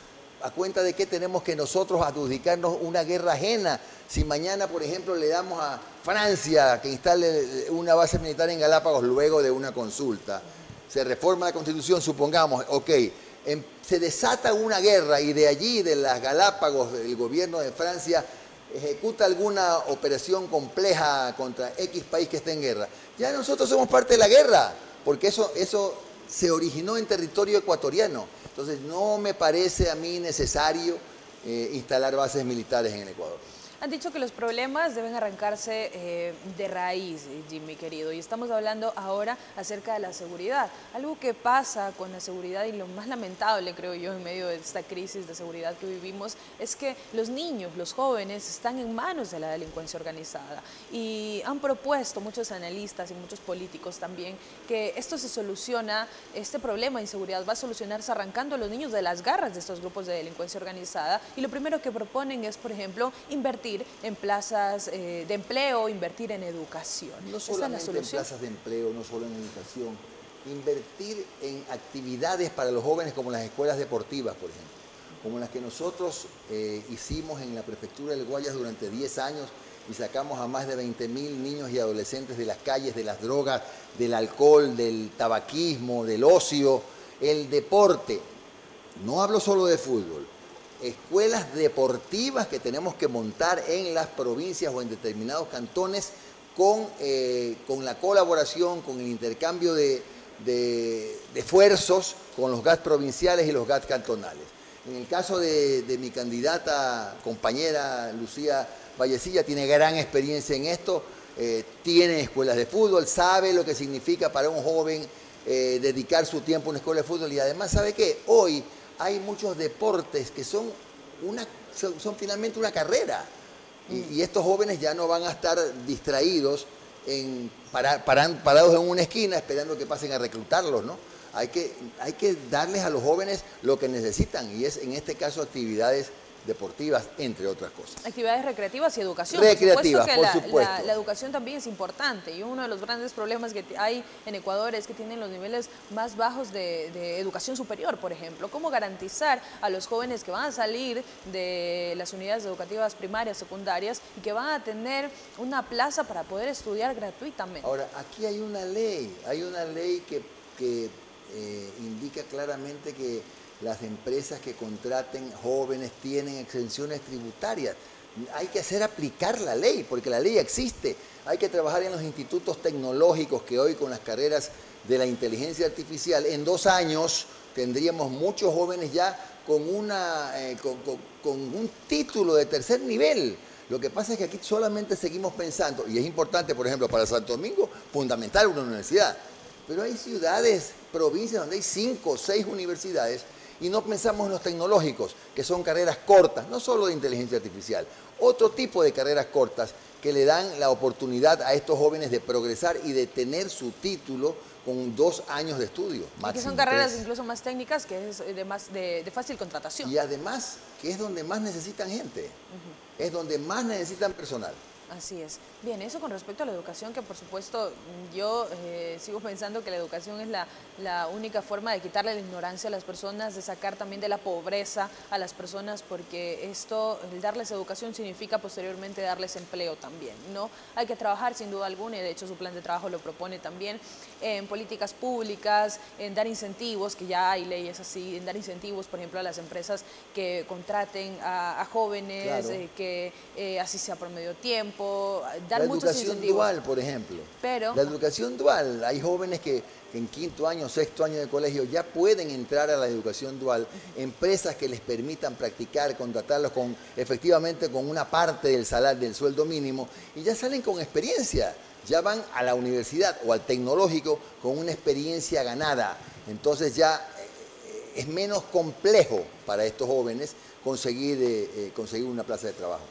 X: ¿a cuenta de qué tenemos que nosotros adjudicarnos una guerra ajena? Si mañana, por ejemplo, le damos a Francia que instale una base militar en Galápagos luego de una consulta, se reforma la Constitución, supongamos, ok, se desata una guerra y de allí, de las Galápagos, el gobierno de Francia ejecuta alguna operación compleja contra X país que esté en guerra. Ya nosotros somos parte de la guerra, porque eso se originó en territorio ecuatoriano. Entonces no me parece a mí necesario instalar bases militares en el Ecuador.
C: Han dicho que los problemas deben arrancarse de raíz, Jimmy querido, y estamos hablando ahora acerca de la seguridad. Algo que pasa con la seguridad y lo más lamentable, creo yo, en medio de esta crisis de seguridad que vivimos, es que los niños, los jóvenes, están en manos de la delincuencia organizada. Y han propuesto muchos analistas y muchos políticos también que esto se soluciona, este problema de inseguridad va a solucionarse arrancando a los niños de las garras de estos grupos de delincuencia organizada. Y lo primero que proponen es, por ejemplo, invertir en plazas de empleo, invertir en educación.
X: No solamente en plazas de empleo, no solo en educación, invertir en actividades para los jóvenes como las escuelas deportivas, por ejemplo, como las que nosotros hicimos en la prefectura del Guayas durante 10 años y sacamos a más de 20.000 niños y adolescentes de las calles, de las drogas, del alcohol, del tabaquismo, del ocio, el deporte. No hablo solo de fútbol. Escuelas deportivas que tenemos que montar en las provincias o en determinados cantones con la colaboración, con el intercambio de esfuerzos con los GAT provinciales y los GAT cantonales. En el caso de mi candidata, compañera Lucía Vallecilla, tiene gran experiencia en esto, tiene escuelas de fútbol, sabe lo que significa para un joven dedicar su tiempo a una escuela de fútbol y además sabe que hoy hay muchos deportes que son finalmente una carrera y estos jóvenes ya no van a estar distraídos parados en una esquina esperando que pasen a reclutarlos, ¿no? Hay que darles a los jóvenes lo que necesitan y es en este caso actividades deportivas, entre otras cosas.
C: Actividades recreativas y educación.
X: Recreativas,
C: por supuesto. La educación también es importante y uno de los grandes problemas que hay en Ecuador es que tienen los niveles más bajos de educación superior, por ejemplo. ¿Cómo garantizar a los jóvenes que van a salir de las unidades educativas primarias, secundarias y que van a tener una plaza para poder estudiar gratuitamente?
X: Ahora, aquí hay una ley que indica claramente que las empresas que contraten jóvenes tienen exenciones tributarias. Hay que hacer aplicar la ley, porque la ley existe. Hay que trabajar en los institutos tecnológicos que hoy con las carreras de la inteligencia artificial, en 2 años tendríamos muchos jóvenes ya con un título de tercer nivel. Lo que pasa es que aquí solamente seguimos pensando, y es importante, por ejemplo, para Santo Domingo, fundamental una universidad, pero hay ciudades, provincias donde hay 5 o 6 universidades y no pensamos en los tecnológicos, que son carreras cortas, no solo de inteligencia artificial, otro tipo de carreras cortas que le dan la oportunidad a estos jóvenes de progresar y de tener su título con 2 años de estudio.
C: Y que son carreras incluso más técnicas, que es de fácil contratación.
X: Y además, que es donde más necesitan gente, es donde más necesitan personal.
C: Así es. Bien, eso con respecto a la educación, que por supuesto yo sigo pensando que la educación es la única forma de quitarle la ignorancia a las personas, de sacar también de la pobreza a las personas, porque esto, el darles educación significa posteriormente darles empleo también, ¿no? Hay que trabajar sin duda alguna, y de hecho su plan de trabajo lo propone también, en políticas públicas, en dar incentivos, que ya hay leyes así, en dar incentivos, por ejemplo, a las empresas que contraten a jóvenes, claro, que así sea por medio tiempo. Dar muchos incentivos.
X: La educación dual, por ejemplo.
C: Pero
X: la educación dual, hay jóvenes que en 5º año, 6º año de colegio ya pueden entrar a la educación dual, empresas que les permitan practicar, contratarlos efectivamente con una parte del salario, del sueldo mínimo, y ya salen con experiencia, ya van a la universidad o al tecnológico con una experiencia ganada. Entonces ya es menos complejo para estos jóvenes conseguir una plaza de trabajo.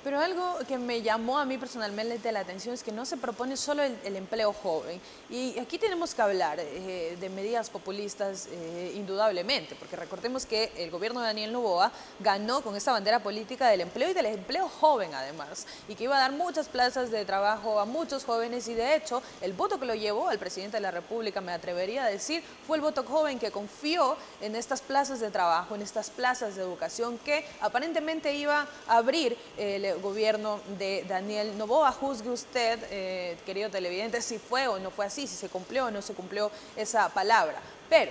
C: Pero algo que me llamó a mí personalmente la atención es que no se propone solo el empleo joven. Y aquí tenemos que hablar de medidas populistas indudablemente, porque recordemos que el gobierno de Daniel Noboa ganó con esta bandera política del empleo y del empleo joven además, y que iba a dar muchas plazas de trabajo a muchos jóvenes, y de hecho el voto que lo llevó al presidente de la República, me atrevería a decir, fue el voto joven que confió en estas plazas de trabajo, en estas plazas de educación que aparentemente iba a abrir el gobierno de Daniel Noboa. Juzgue usted, querido televidente, si fue o no fue así, si se cumplió o no se cumplió esa palabra. Pero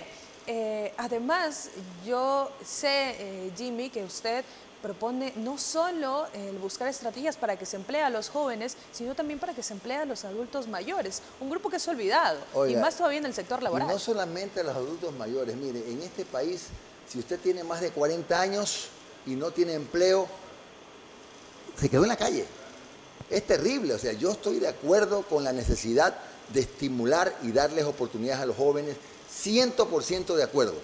C: además yo sé, Jimmy, que usted propone no solo el buscar estrategias para que se emplee a los jóvenes, sino también para que se emplee a los adultos mayores, un grupo que es olvidado. Oiga, y más todavía en el sector laboral.
X: No solamente a los adultos mayores, mire, en este país, si usted tiene más de 40 años y no tiene empleo, se quedó en la calle. Es terrible, o sea, yo estoy de acuerdo con la necesidad de estimular y darles oportunidades a los jóvenes, 100% de acuerdo.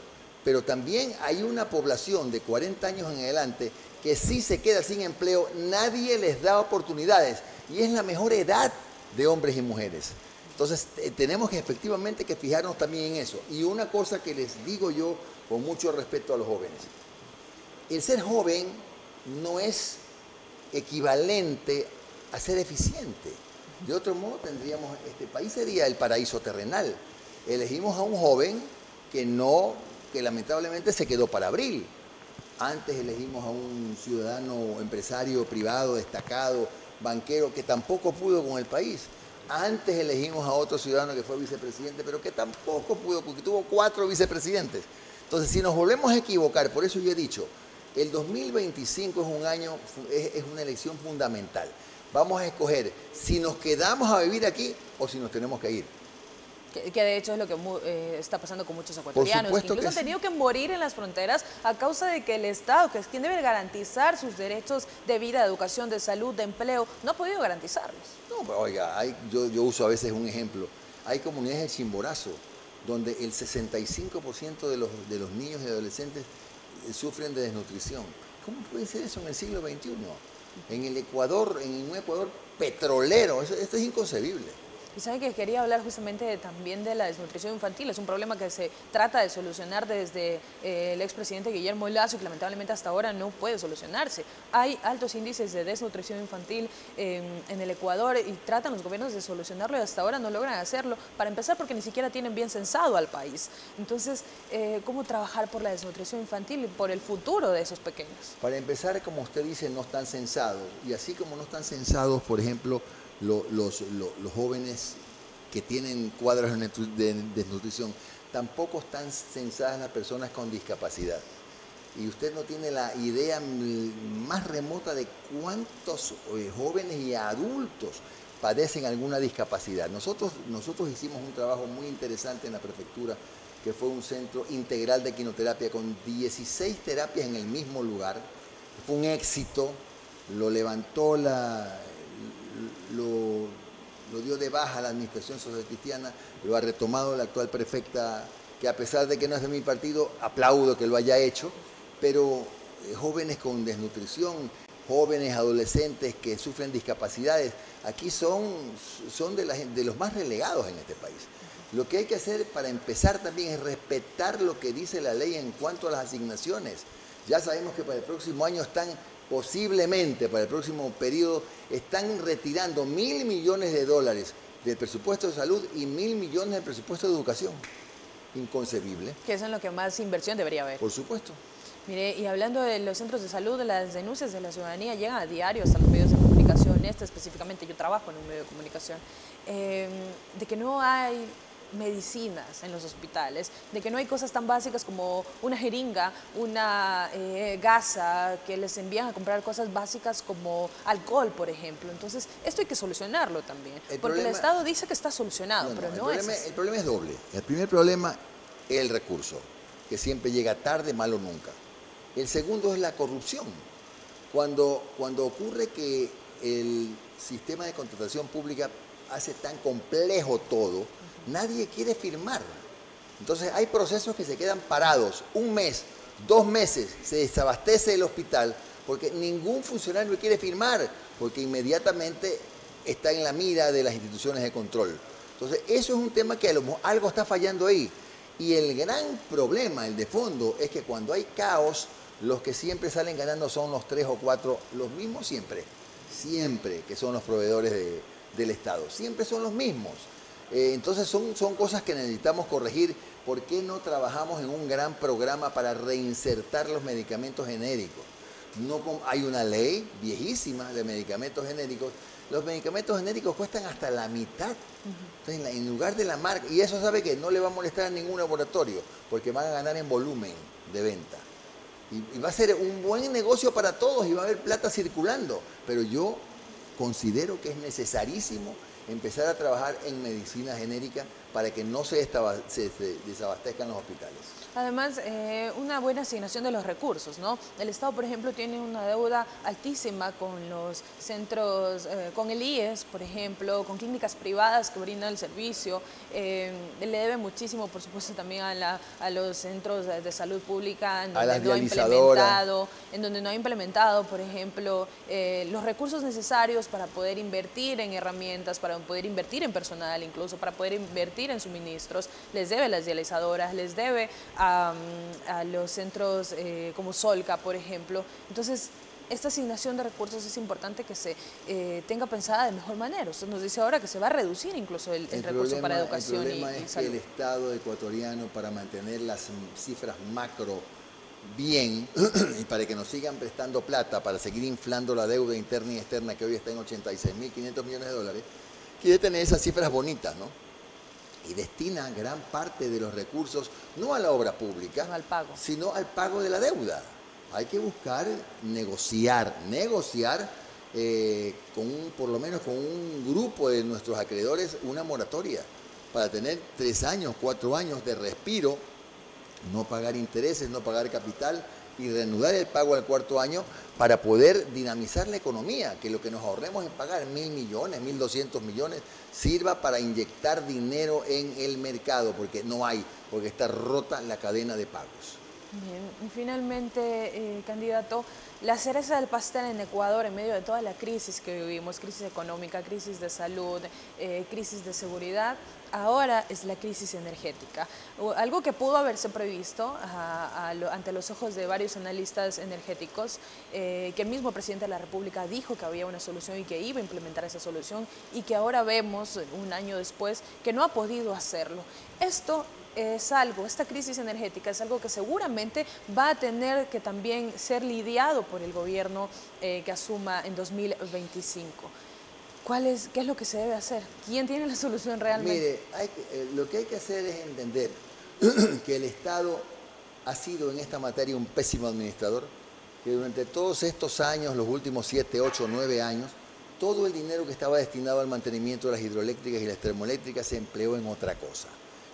X: Pero también hay una población de 40 años en adelante que sí se queda sin empleo, nadie les da oportunidades y es la mejor edad de hombres y mujeres. Entonces tenemos que efectivamente que fijarnos también en eso. Y una cosa que les digo yo con mucho respeto a los jóvenes, el ser joven no es equivalente a ser eficiente. De otro modo tendríamos, este país sería el paraíso terrenal. Elegimos a un joven que lamentablemente se quedó para abril. Antes elegimos a un ciudadano empresario privado, destacado, banquero, que tampoco pudo con el país. Antes elegimos a otro ciudadano que fue vicepresidente, pero que tampoco pudo, porque tuvo 4 vicepresidentes. Entonces, si nos volvemos a equivocar, por eso yo he dicho, el 2025 es un año, es una elección fundamental. Vamos a escoger si nos quedamos a vivir aquí o si nos tenemos que ir.
C: Que de hecho es lo que está pasando con muchos ecuatorianos, que incluso han tenido que morir en las fronteras a causa de que el Estado, que es quien debe garantizar sus derechos de vida, de educación, de salud, de empleo, no ha podido garantizarlos.
X: No, pero oiga, yo uso a veces un ejemplo. Hay comunidades de Chimborazo donde el 65% de los niños y adolescentes sufren de desnutrición. ¿Cómo puede ser eso en el siglo XXI? En el Ecuador, en un Ecuador petrolero, esto es inconcebible.
C: Y sabe que quería hablar justamente también de la desnutrición infantil. Es un problema que se trata de solucionar desde el expresidente Guillermo Lasso y que lamentablemente hasta ahora no puede solucionarse. Hay altos índices de desnutrición infantil en el Ecuador y tratan los gobiernos de solucionarlo y hasta ahora no logran hacerlo. Para empezar, porque ni siquiera tienen bien censado al país. Entonces, ¿cómo trabajar por la desnutrición infantil y por el futuro de esos pequeños?
X: Para empezar, como usted dice, no están censados. Y así como no están censados, por ejemplo, los jóvenes que tienen cuadros de desnutrición, tampoco están censadas las personas con discapacidad. Y usted no tiene la idea más remota de cuántos jóvenes y adultos padecen alguna discapacidad. Nosotros hicimos un trabajo muy interesante en la prefectura, que fue un centro integral de equinoterapia con 16 terapias en el mismo lugar. Fue un éxito, lo levantó lo dio de baja la administración socialcristiana, lo ha retomado la actual prefecta, que a pesar de que no es de mi partido, aplaudo que lo haya hecho, pero jóvenes con desnutrición, jóvenes, adolescentes que sufren discapacidades, aquí son de los más relegados en este país. Lo que hay que hacer para empezar también es respetar lo que dice la ley en cuanto a las asignaciones. Ya sabemos que para el próximo año posiblemente para el próximo periodo, están retirando $1.000 millones del presupuesto de salud y $1.000 millones del presupuesto de educación. Inconcebible.
C: Que es en lo que más inversión debería haber.
X: Por supuesto.
C: Mire, y hablando de los centros de salud, las denuncias de la ciudadanía llegan a diario hasta los medios de comunicación. Específicamente yo trabajo en un medio de comunicación, de que no hay medicinas en los hospitales, de que no hay cosas tan básicas como una jeringa, una gasa, que les envían a comprar cosas básicas como alcohol, por ejemplo. Entonces, esto hay que solucionarlo también, porque el Estado dice que está solucionado, pero no es así.
X: El problema es doble. El primer problema es el recurso, que siempre llega tarde, malo nunca. El segundo es la corrupción. Cuando ocurre que el sistema de contratación pública hace tan complejo todo, nadie quiere firmar. Entonces hay procesos que se quedan parados. 1 mes, 2 meses, se desabastece el hospital porque ningún funcionario quiere firmar, porque inmediatamente está en la mira de las instituciones de control. Entonces, eso es un tema que a lo mejor algo está fallando ahí. Y el gran problema, el de fondo, es que cuando hay caos, los que siempre salen ganando son los 3 o 4, los mismos siempre, que son los proveedores del Estado, siempre son los mismos. Entonces son cosas que necesitamos corregir. ¿Por qué no trabajamos en un gran programa para reinsertar los medicamentos genéricos? Hay una ley viejísima de medicamentos genéricos. Los medicamentos genéricos cuestan hasta la mitad. Entonces, en lugar de la marca, y eso sabe que no le va a molestar a ningún laboratorio, porque van a ganar en volumen de venta. Y va a ser un buen negocio para todos y va a haber plata circulando. Pero yo considero que es necesarísimo empezar a trabajar en medicina genérica para que no se desabastezcan los hospitales.
C: Además, una buena asignación de los recursos, ¿no? El Estado, por ejemplo, tiene una deuda altísima con los centros, con el IES, por ejemplo, con clínicas privadas que brindan el servicio. Le debe muchísimo, por supuesto, también a los centros de salud pública, en donde no ha implementado, por ejemplo, los recursos necesarios para poder invertir en herramientas, para poder invertir en personal, incluso para poder invertir en suministros. Les debe a las dializadoras, les debe a los centros como Solca, por ejemplo. Entonces, esta asignación de recursos es importante que se tenga pensada de mejor manera. Usted nos dice ahora que se va a reducir incluso el recurso para educación y salud.
X: El problema es que el Estado ecuatoriano, para mantener las cifras macro bien y para que nos sigan prestando plata, para seguir inflando la deuda interna y externa que hoy está en 86.500 millones de dólares, quiere tener esas cifras bonitas, ¿no? Y destina gran parte de los recursos no a la obra pública, sino al pago de la deuda. Hay que buscar negociar por lo menos con un grupo de nuestros acreedores una moratoria para tener 3 años, 4 años de respiro, no pagar intereses, no pagar capital y reanudar el pago al 4º año para poder dinamizar la economía, que lo que nos ahorremos en pagar 1.000 millones, 1.200 millones, sirva para inyectar dinero en el mercado, porque está rota la cadena de pagos.
C: Bien, y finalmente, candidato, la cereza del pastel en Ecuador en medio de toda la crisis que vivimos, crisis económica, crisis de salud, crisis de seguridad, ahora es la crisis energética. Algo que pudo haberse previsto ante los ojos de varios analistas energéticos, que el mismo presidente de la República dijo que había una solución y que iba a implementar esa solución y que ahora vemos, un año después, que no ha podido hacerlo. Esta crisis energética es algo que seguramente va a tener que también ser lidiado por el gobierno que asuma en 2025. ¿Qué es lo que se debe hacer? ¿Quién tiene la solución realmente?
X: Mire, lo que hay que hacer es entender que el Estado ha sido en esta materia un pésimo administrador, que durante todos estos años, los últimos 7, 8, 9 años, todo el dinero que estaba destinado al mantenimiento de las hidroeléctricas y las termoeléctricas se empleó en otra cosa.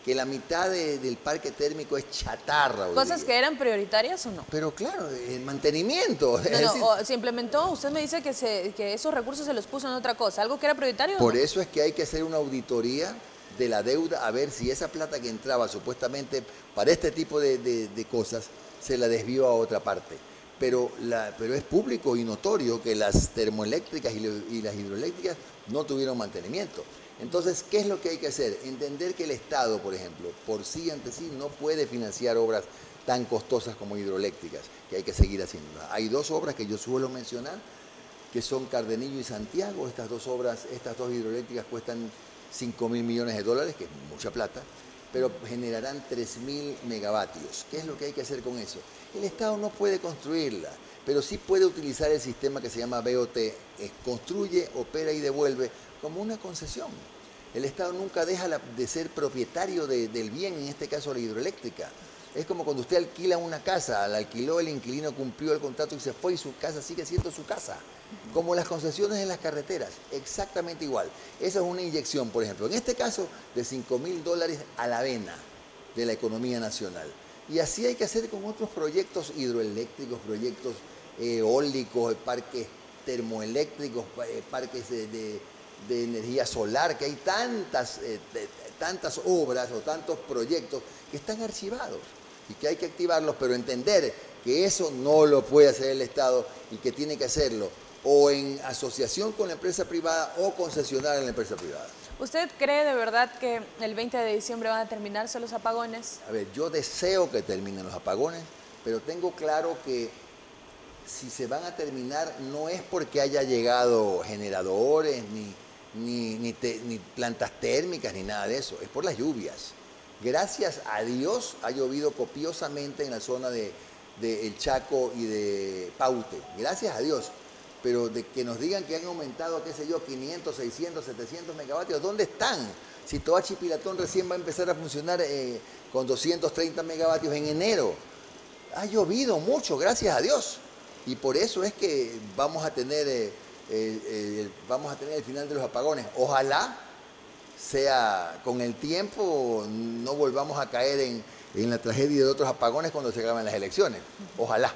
X: Que la mitad del parque térmico es chatarra.
C: ¿Cosas que eran prioritarias o no?
X: Pero claro, el mantenimiento.
C: Se implementó, usted me dice que esos recursos se los puso en otra cosa, ¿algo que era prioritario o no?
X: Por eso es que hay que hacer una auditoría de la deuda, a ver si esa plata que entraba supuestamente para este tipo de cosas se la desvió a otra parte. Pero es público y notorio que las termoeléctricas y las hidroeléctricas no tuvieron mantenimiento. Entonces, ¿qué es lo que hay que hacer? Entender que el Estado, por ejemplo, por sí ante sí no puede financiar obras tan costosas como hidroeléctricas, que hay que seguir haciendo. Hay 2 obras que yo suelo mencionar, que son Cardenillo y Santiago. Estas dos hidroeléctricas cuestan 5.000 millones de dólares, que es mucha plata, pero generarán 3.000 megavatios. ¿Qué es lo que hay que hacer con eso? El Estado no puede construirla, pero sí puede utilizar el sistema que se llama BOT, construye, opera y devuelve, como una concesión. El Estado nunca deja de ser propietario del bien, en este caso la hidroeléctrica. Es como cuando usted alquila una casa, la alquiló, el inquilino cumplió el contrato y se fue y su casa sigue siendo su casa. Como las concesiones en las carreteras, exactamente igual. Esa es una inyección, por ejemplo, en este caso de $5.000 a la vena de la economía nacional. Y así hay que hacer con otros proyectos hidroeléctricos, proyectos eólicos, parques termoeléctricos, parques de energía solar, que hay tantas obras o tantos proyectos que están archivados y que hay que activarlos, pero entender que eso no lo puede hacer el Estado y que tiene que hacerlo o en asociación con la empresa privada o concesionar en la empresa privada.
C: ¿Usted cree de verdad que el 20 de diciembre van a terminarse los apagones?
X: A ver, yo deseo que terminen los apagones, pero tengo claro que si se van a terminar no es porque haya llegado generadores, ni plantas térmicas, ni nada de eso, es por las lluvias. Gracias a Dios ha llovido copiosamente en la zona de El Chaco y de Paute, gracias a Dios. Pero de que nos digan que han aumentado, qué sé yo, 500, 600, 700 megavatios, ¿dónde están? Si Toachi Pilatón recién va a empezar a funcionar con 230 megavatios en enero. Ha llovido mucho, gracias a Dios. Y por eso es que vamos a tener el final de los apagones. Ojalá sea con el tiempo, no volvamos a caer en la tragedia de otros apagones cuando se acaben las elecciones. Ojalá.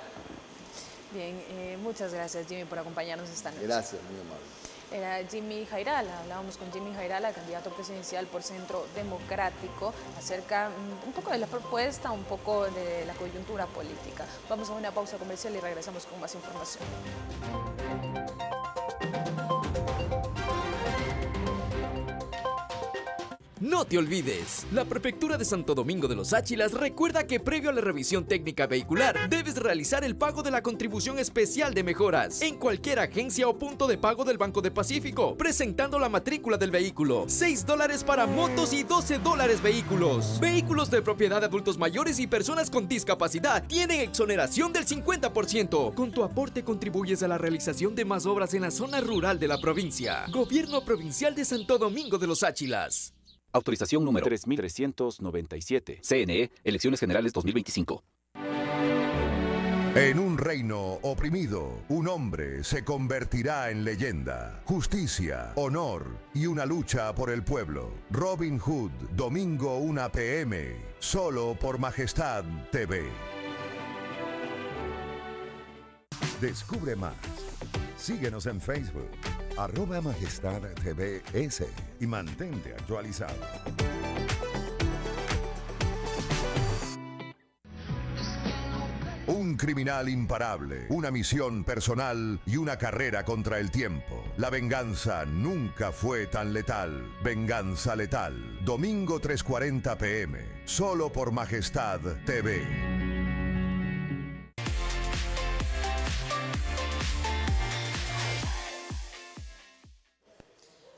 C: Bien, muchas gracias Jimmy por acompañarnos esta noche.
X: Gracias, muy amable.
C: Era Jimmy Jairala, hablábamos con Jimmy Jairala, candidato presidencial por Centro Democrático, acerca un poco de la propuesta, un poco de la coyuntura política. Vamos a una pausa comercial y regresamos con más información.
A: No te olvides, la Prefectura de Santo Domingo de los Áchilas recuerda que previo a la revisión técnica vehicular debes realizar el pago de la contribución especial de mejoras en cualquier agencia o punto de pago del Banco de Pacífico, presentando la matrícula del vehículo. $6 para motos y $12 vehículos. Vehículos de propiedad de adultos mayores y personas con discapacidad tienen exoneración del 50%. Con tu aporte contribuyes a la realización de más obras en la zona rural de la provincia. Gobierno Provincial de Santo Domingo de los Áchilas.
E: Autorización número 3397. CNE, Elecciones Generales 2025.
F: En un reino oprimido, un hombre se convertirá en leyenda. Justicia, honor y una lucha por el pueblo. Robin Hood, domingo 1 p.m. Solo por Majestad TV. Descubre más. Síguenos en Facebook, @MajestadTVS y mantente actualizado. Un criminal imparable, una misión personal y una carrera contra el tiempo. La venganza nunca fue tan letal. Venganza letal. Domingo 3:40 p.m. Solo por Majestad TV.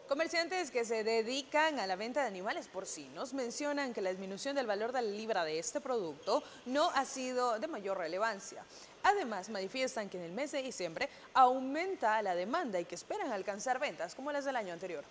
C: Comerciantes que se dedican a la venta de animales porcinos mencionan que la disminución del valor de la libra de este producto no ha sido de mayor relevancia. Además, manifiestan que en el mes de diciembre aumenta la demanda y que esperan alcanzar ventas como las del año anterior.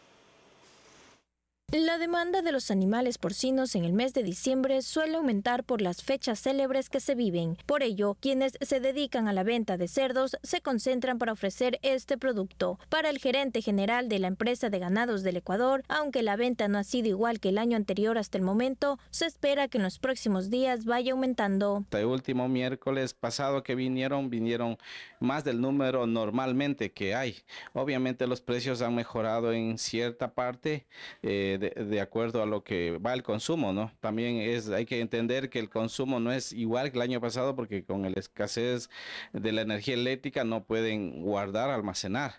B: La demanda de los animales porcinos en el mes de diciembre suele aumentar por las fechas célebres que se viven. Por ello, quienes se dedican a la venta de cerdos se concentran para ofrecer este producto. Para el gerente general de la empresa de ganados del Ecuador, aunque la venta no ha sido igual que el año anterior hasta el momento, se espera que en los próximos días vaya aumentando.
G: El último miércoles pasado que vinieron más del número normalmente que hay. Obviamente los precios han mejorado en cierta parte, de acuerdo a lo que va el consumo, ¿no? También hay que entender que el consumo no es igual que el año pasado porque con la escasez de la energía eléctrica no pueden guardar, almacenar.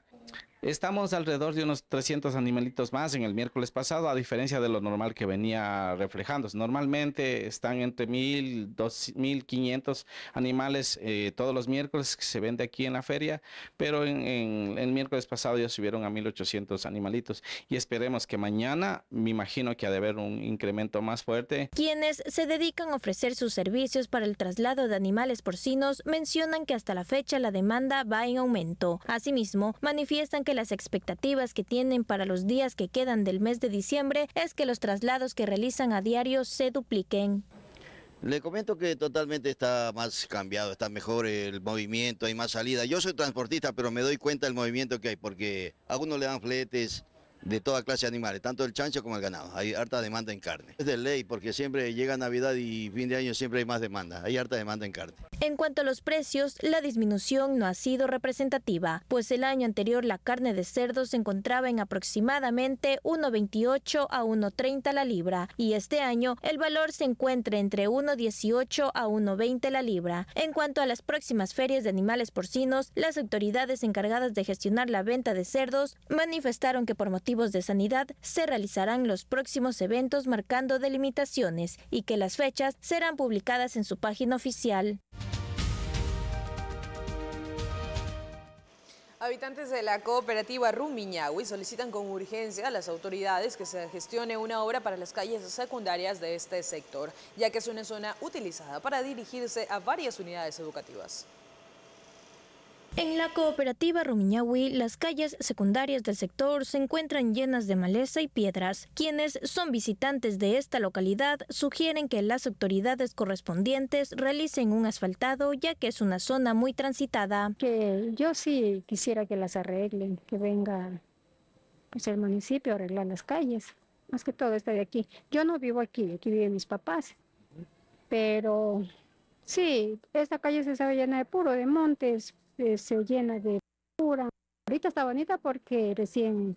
G: Estamos alrededor de unos 300 animalitos más en el miércoles pasado, a diferencia de lo normal que venía reflejándose. Normalmente están entre 1.000, 2.500 animales todos los miércoles que se vende aquí en la feria, pero en el miércoles pasado ya subieron a 1.800 animalitos y esperemos que mañana, me imagino que ha de haber un incremento más fuerte.
B: Quienes se dedican a ofrecer sus servicios para el traslado de animales porcinos mencionan que hasta la fecha la demanda va en aumento. Asimismo, manifiestan que las expectativas que tienen para los días que quedan del mes de diciembre es que los traslados que realizan a diario se dupliquen.
Y: Le comento que totalmente está más cambiado, está mejor el movimiento, hay más salida. Yo soy transportista, pero me doy cuenta del movimiento que hay, porque a uno le dan fletes, de toda clase de animales, tanto el chancho como el ganado. Hay harta demanda en carne. Es de ley porque siempre llega Navidad y fin de año siempre hay más demanda. Hay harta demanda en carne.
B: En cuanto a los precios, la disminución no ha sido representativa, pues el año anterior la carne de cerdo se encontraba en aproximadamente 1.28 a 1.30 la libra y este año el valor se encuentra entre 1.18 a 1.20 la libra. En cuanto a las próximas ferias de animales porcinos, las autoridades encargadas de gestionar la venta de cerdos manifestaron que por motivos de sanidad se realizarán los próximos eventos marcando delimitaciones y que las fechas serán publicadas en su página oficial.
C: Habitantes de la cooperativa Rumiñahui solicitan con urgencia a las autoridades que se gestione una obra para las calles secundarias de este sector, ya que es una zona utilizada para dirigirse a varias unidades educativas.
B: En la cooperativa Rumiñahui, las calles secundarias del sector se encuentran llenas de maleza y piedras. Quienes son visitantes de esta localidad sugieren que las autoridades correspondientes realicen un asfaltado, ya que es una zona muy transitada.
I: Que yo sí quisiera que las arreglen, que venga pues, el municipio a arreglar las calles, más que todo esta de aquí. Yo no vivo aquí, aquí viven mis papás, pero sí, esta calle se sabe llena de puro, de montes, se llena de basura. Ahorita está bonita porque recién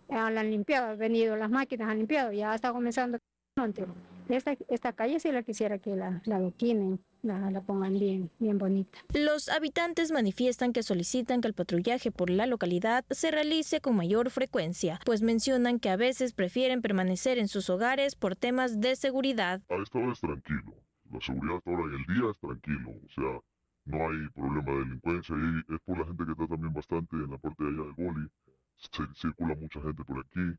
I: la han limpiado, han venido las máquinas, han limpiado, ya está comenzando el monte. Esta calle sí la quisiera que la adoquinen, la pongan bien bonita.
B: Los habitantes manifiestan que solicitan que el patrullaje por la localidad se realice con mayor frecuencia, pues mencionan que a veces prefieren permanecer en sus hogares por temas de seguridad.
J: A esta hora es tranquilo, la seguridad a esta hora en el día es tranquilo, o sea, no hay problema de delincuencia y es por la gente que está también bastante en la parte de allá del Boli. Circula mucha gente por aquí,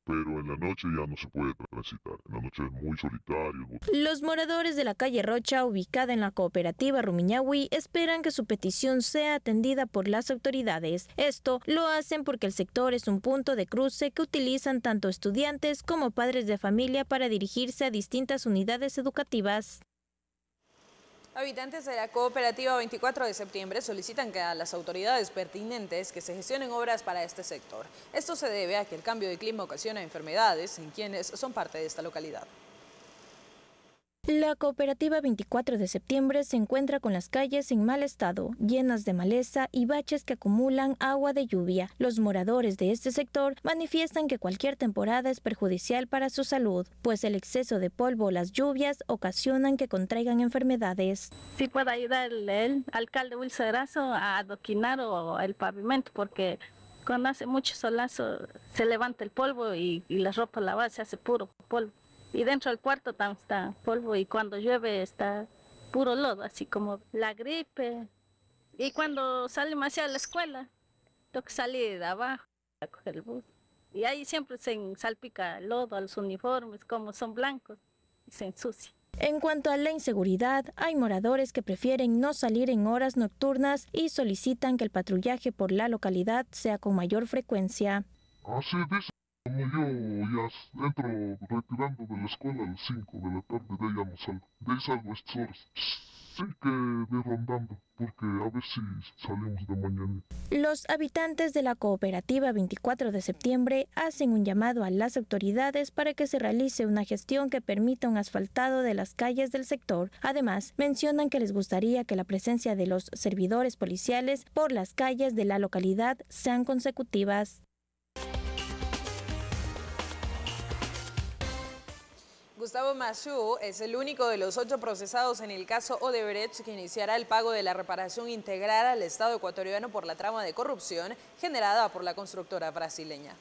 J: pero en la noche ya no se puede transitar. En la noche es muy solitario.
B: Los moradores de la calle Rocha, ubicada en la cooperativa Rumiñahui, esperan que su petición sea atendida por las autoridades. Esto lo hacen porque el sector es un punto de cruce que utilizan tanto estudiantes como padres de familia para dirigirse a distintas unidades educativas.
C: Habitantes de la cooperativa 24 de septiembre solicitan que a las autoridades pertinentes que se gestionen obras para este sector. Esto se debe a que el cambio de clima ocasiona enfermedades en quienes son parte de esta localidad.
B: La cooperativa 24 de septiembre se encuentra con las calles en mal estado, llenas de maleza y baches que acumulan agua de lluvia. Los moradores de este sector manifiestan que cualquier temporada es perjudicial para su salud, pues el exceso de polvo o las lluvias ocasionan que contraigan enfermedades.
K: Sí puede ayudar el alcalde Wilson Erazo a adoquinar el pavimento, porque cuando hace mucho solazo se levanta el polvo y la ropa lavada se hace puro polvo. Y dentro del cuarto también está polvo y cuando llueve está puro lodo, así como la gripe. Y cuando salimos hacia la escuela, tengo que salir de abajo a coger el bus. Y ahí siempre se salpica lodo a los uniformes, como son blancos, y se ensucia.
B: En cuanto a la inseguridad, hay moradores que prefieren no salir en horas nocturnas y solicitan que el patrullaje por la localidad sea con mayor frecuencia.
J: Así dice. Como yo ya entro retirando de la escuela a las 5 de la tarde, de ahí ya no salgo. De ahí salgo a estas horas. Sí que de rondando, porque a ver si salimos de mañana.
B: Los habitantes de la cooperativa 24 de septiembre hacen un llamado a las autoridades para que se realice una gestión que permita un asfaltado de las calles del sector. Además, mencionan que les gustaría que la presencia de los servidores policiales por las calles de la localidad sean consecutivas.
C: Gustavo Massú es el único de los 8 procesados en el caso Odebrecht que iniciará el pago de la reparación integral al Estado ecuatoriano por la trama de corrupción generada por la constructora brasileña.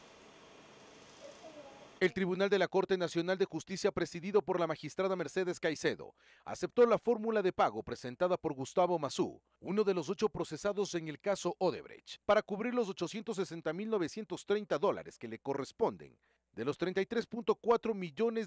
L: El Tribunal de la Corte Nacional de Justicia, presidido por la magistrada Mercedes Caicedo, aceptó la fórmula de pago presentada por Gustavo Massú, uno de los 8 procesados en el caso Odebrecht, para cubrir los $860.930 que le corresponden de los $33.4 millones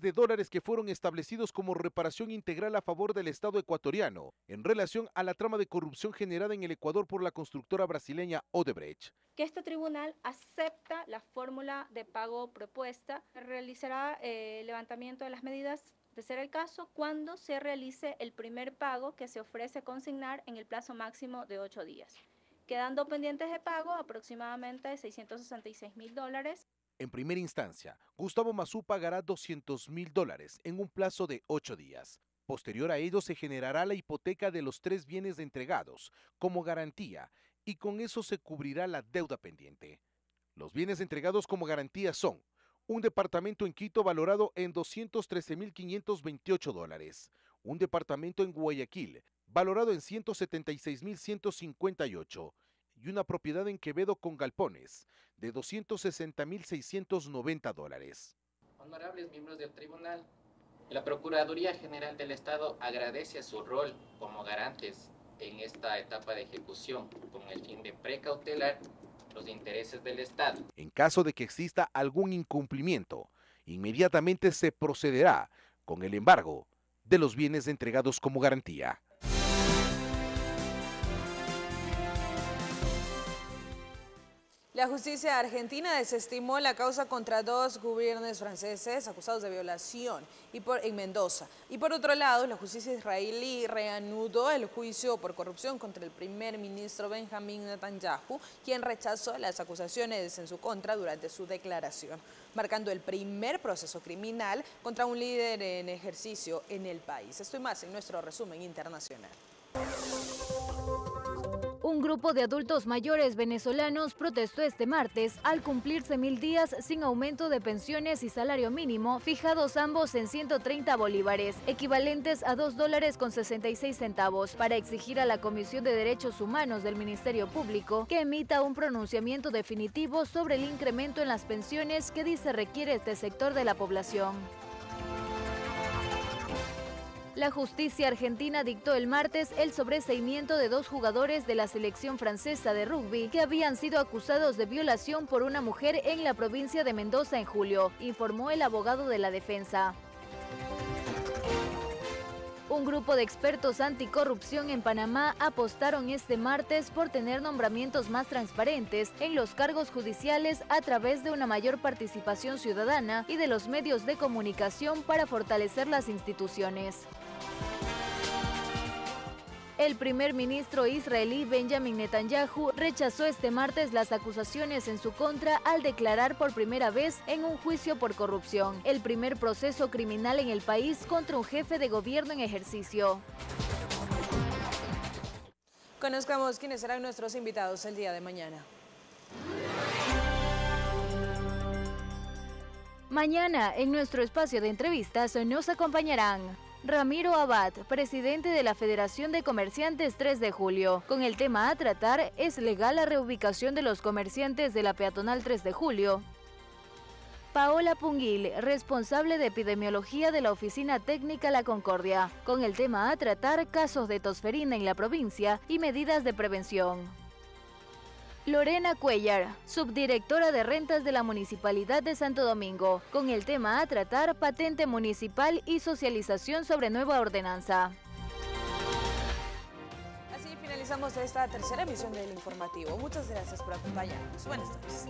L: que fueron establecidos como reparación integral a favor del Estado ecuatoriano en relación a la trama de corrupción generada en el Ecuador por la constructora brasileña Odebrecht.
M: Que este tribunal acepta la fórmula de pago propuesta, realizará el levantamiento de las medidas, de ser el caso, cuando se realice el primer pago que se ofrece consignar en el plazo máximo de 8 días, quedando pendientes de pago aproximadamente $666.000.
L: En primera instancia, Gustavo Mazú pagará $200.000 en un plazo de 8 días. Posterior a ello se generará la hipoteca de los 3 bienes entregados como garantía y con eso se cubrirá la deuda pendiente. Los bienes entregados como garantía son un departamento en Quito valorado en $213.528, un departamento en Guayaquil valorado en $176.158 y una propiedad en Quevedo con galpones de $260.690.
H: Honorables miembros del tribunal, la Procuraduría General del Estado agradece su rol como garantes en esta etapa de ejecución con el fin de precautelar los intereses del Estado.
L: En caso de que exista algún incumplimiento, inmediatamente se procederá con el embargo de los bienes entregados como garantía.
C: La justicia argentina desestimó la causa contra 2 gobiernos franceses acusados de violación en Mendoza. Y por otro lado, la justicia israelí reanudó el juicio por corrupción contra el primer ministro Benjamin Netanyahu, quien rechazó las acusaciones en su contra durante su declaración, marcando el primer proceso criminal contra un líder en ejercicio en el país. Esto y más en nuestro resumen internacional.
D: Un grupo de adultos mayores venezolanos protestó este martes al cumplirse 1000 días sin aumento de pensiones y salario mínimo, fijados ambos en 130 bolívares, equivalentes a $2.66, para exigir a la Comisión de Derechos Humanos del Ministerio Público que emita un pronunciamiento definitivo sobre el incremento en las pensiones que dice requiere este sector de la población. La justicia argentina dictó el martes el sobreseimiento de 2 jugadores de la selección francesa de rugby que habían sido acusados de violación por una mujer en la provincia de Mendoza en julio, informó el abogado de la defensa. Un grupo de expertos anticorrupción en Panamá apostaron este martes por tener nombramientos más transparentes en los cargos judiciales a través de una mayor participación ciudadana y de los medios de comunicación para fortalecer las instituciones. El primer ministro israelí Benjamin Netanyahu rechazó este martes las acusaciones en su contra al declarar por primera vez en un juicio por corrupción, el primer proceso criminal en el país contra un jefe de gobierno en ejercicio.
C: Conozcamos quiénes serán nuestros invitados el día de mañana.
D: Mañana, en nuestro espacio de entrevistas, nos acompañarán Ramiro Abad, presidente de la Federación de Comerciantes 3 de Julio. Con el tema a tratar, ¿es legal la reubicación de los comerciantes de la peatonal 3 de Julio? Paola Punguil, responsable de epidemiología de la Oficina Técnica La Concordia. Con el tema a tratar, casos de tosferina en la provincia y medidas de prevención. Lorena Cuellar, subdirectora de rentas de la Municipalidad de Santo Domingo, con el tema a tratar, patente municipal y socialización sobre nueva ordenanza.
C: Así finalizamos esta tercera emisión del informativo. Muchas gracias por acompañarnos. Buenas tardes.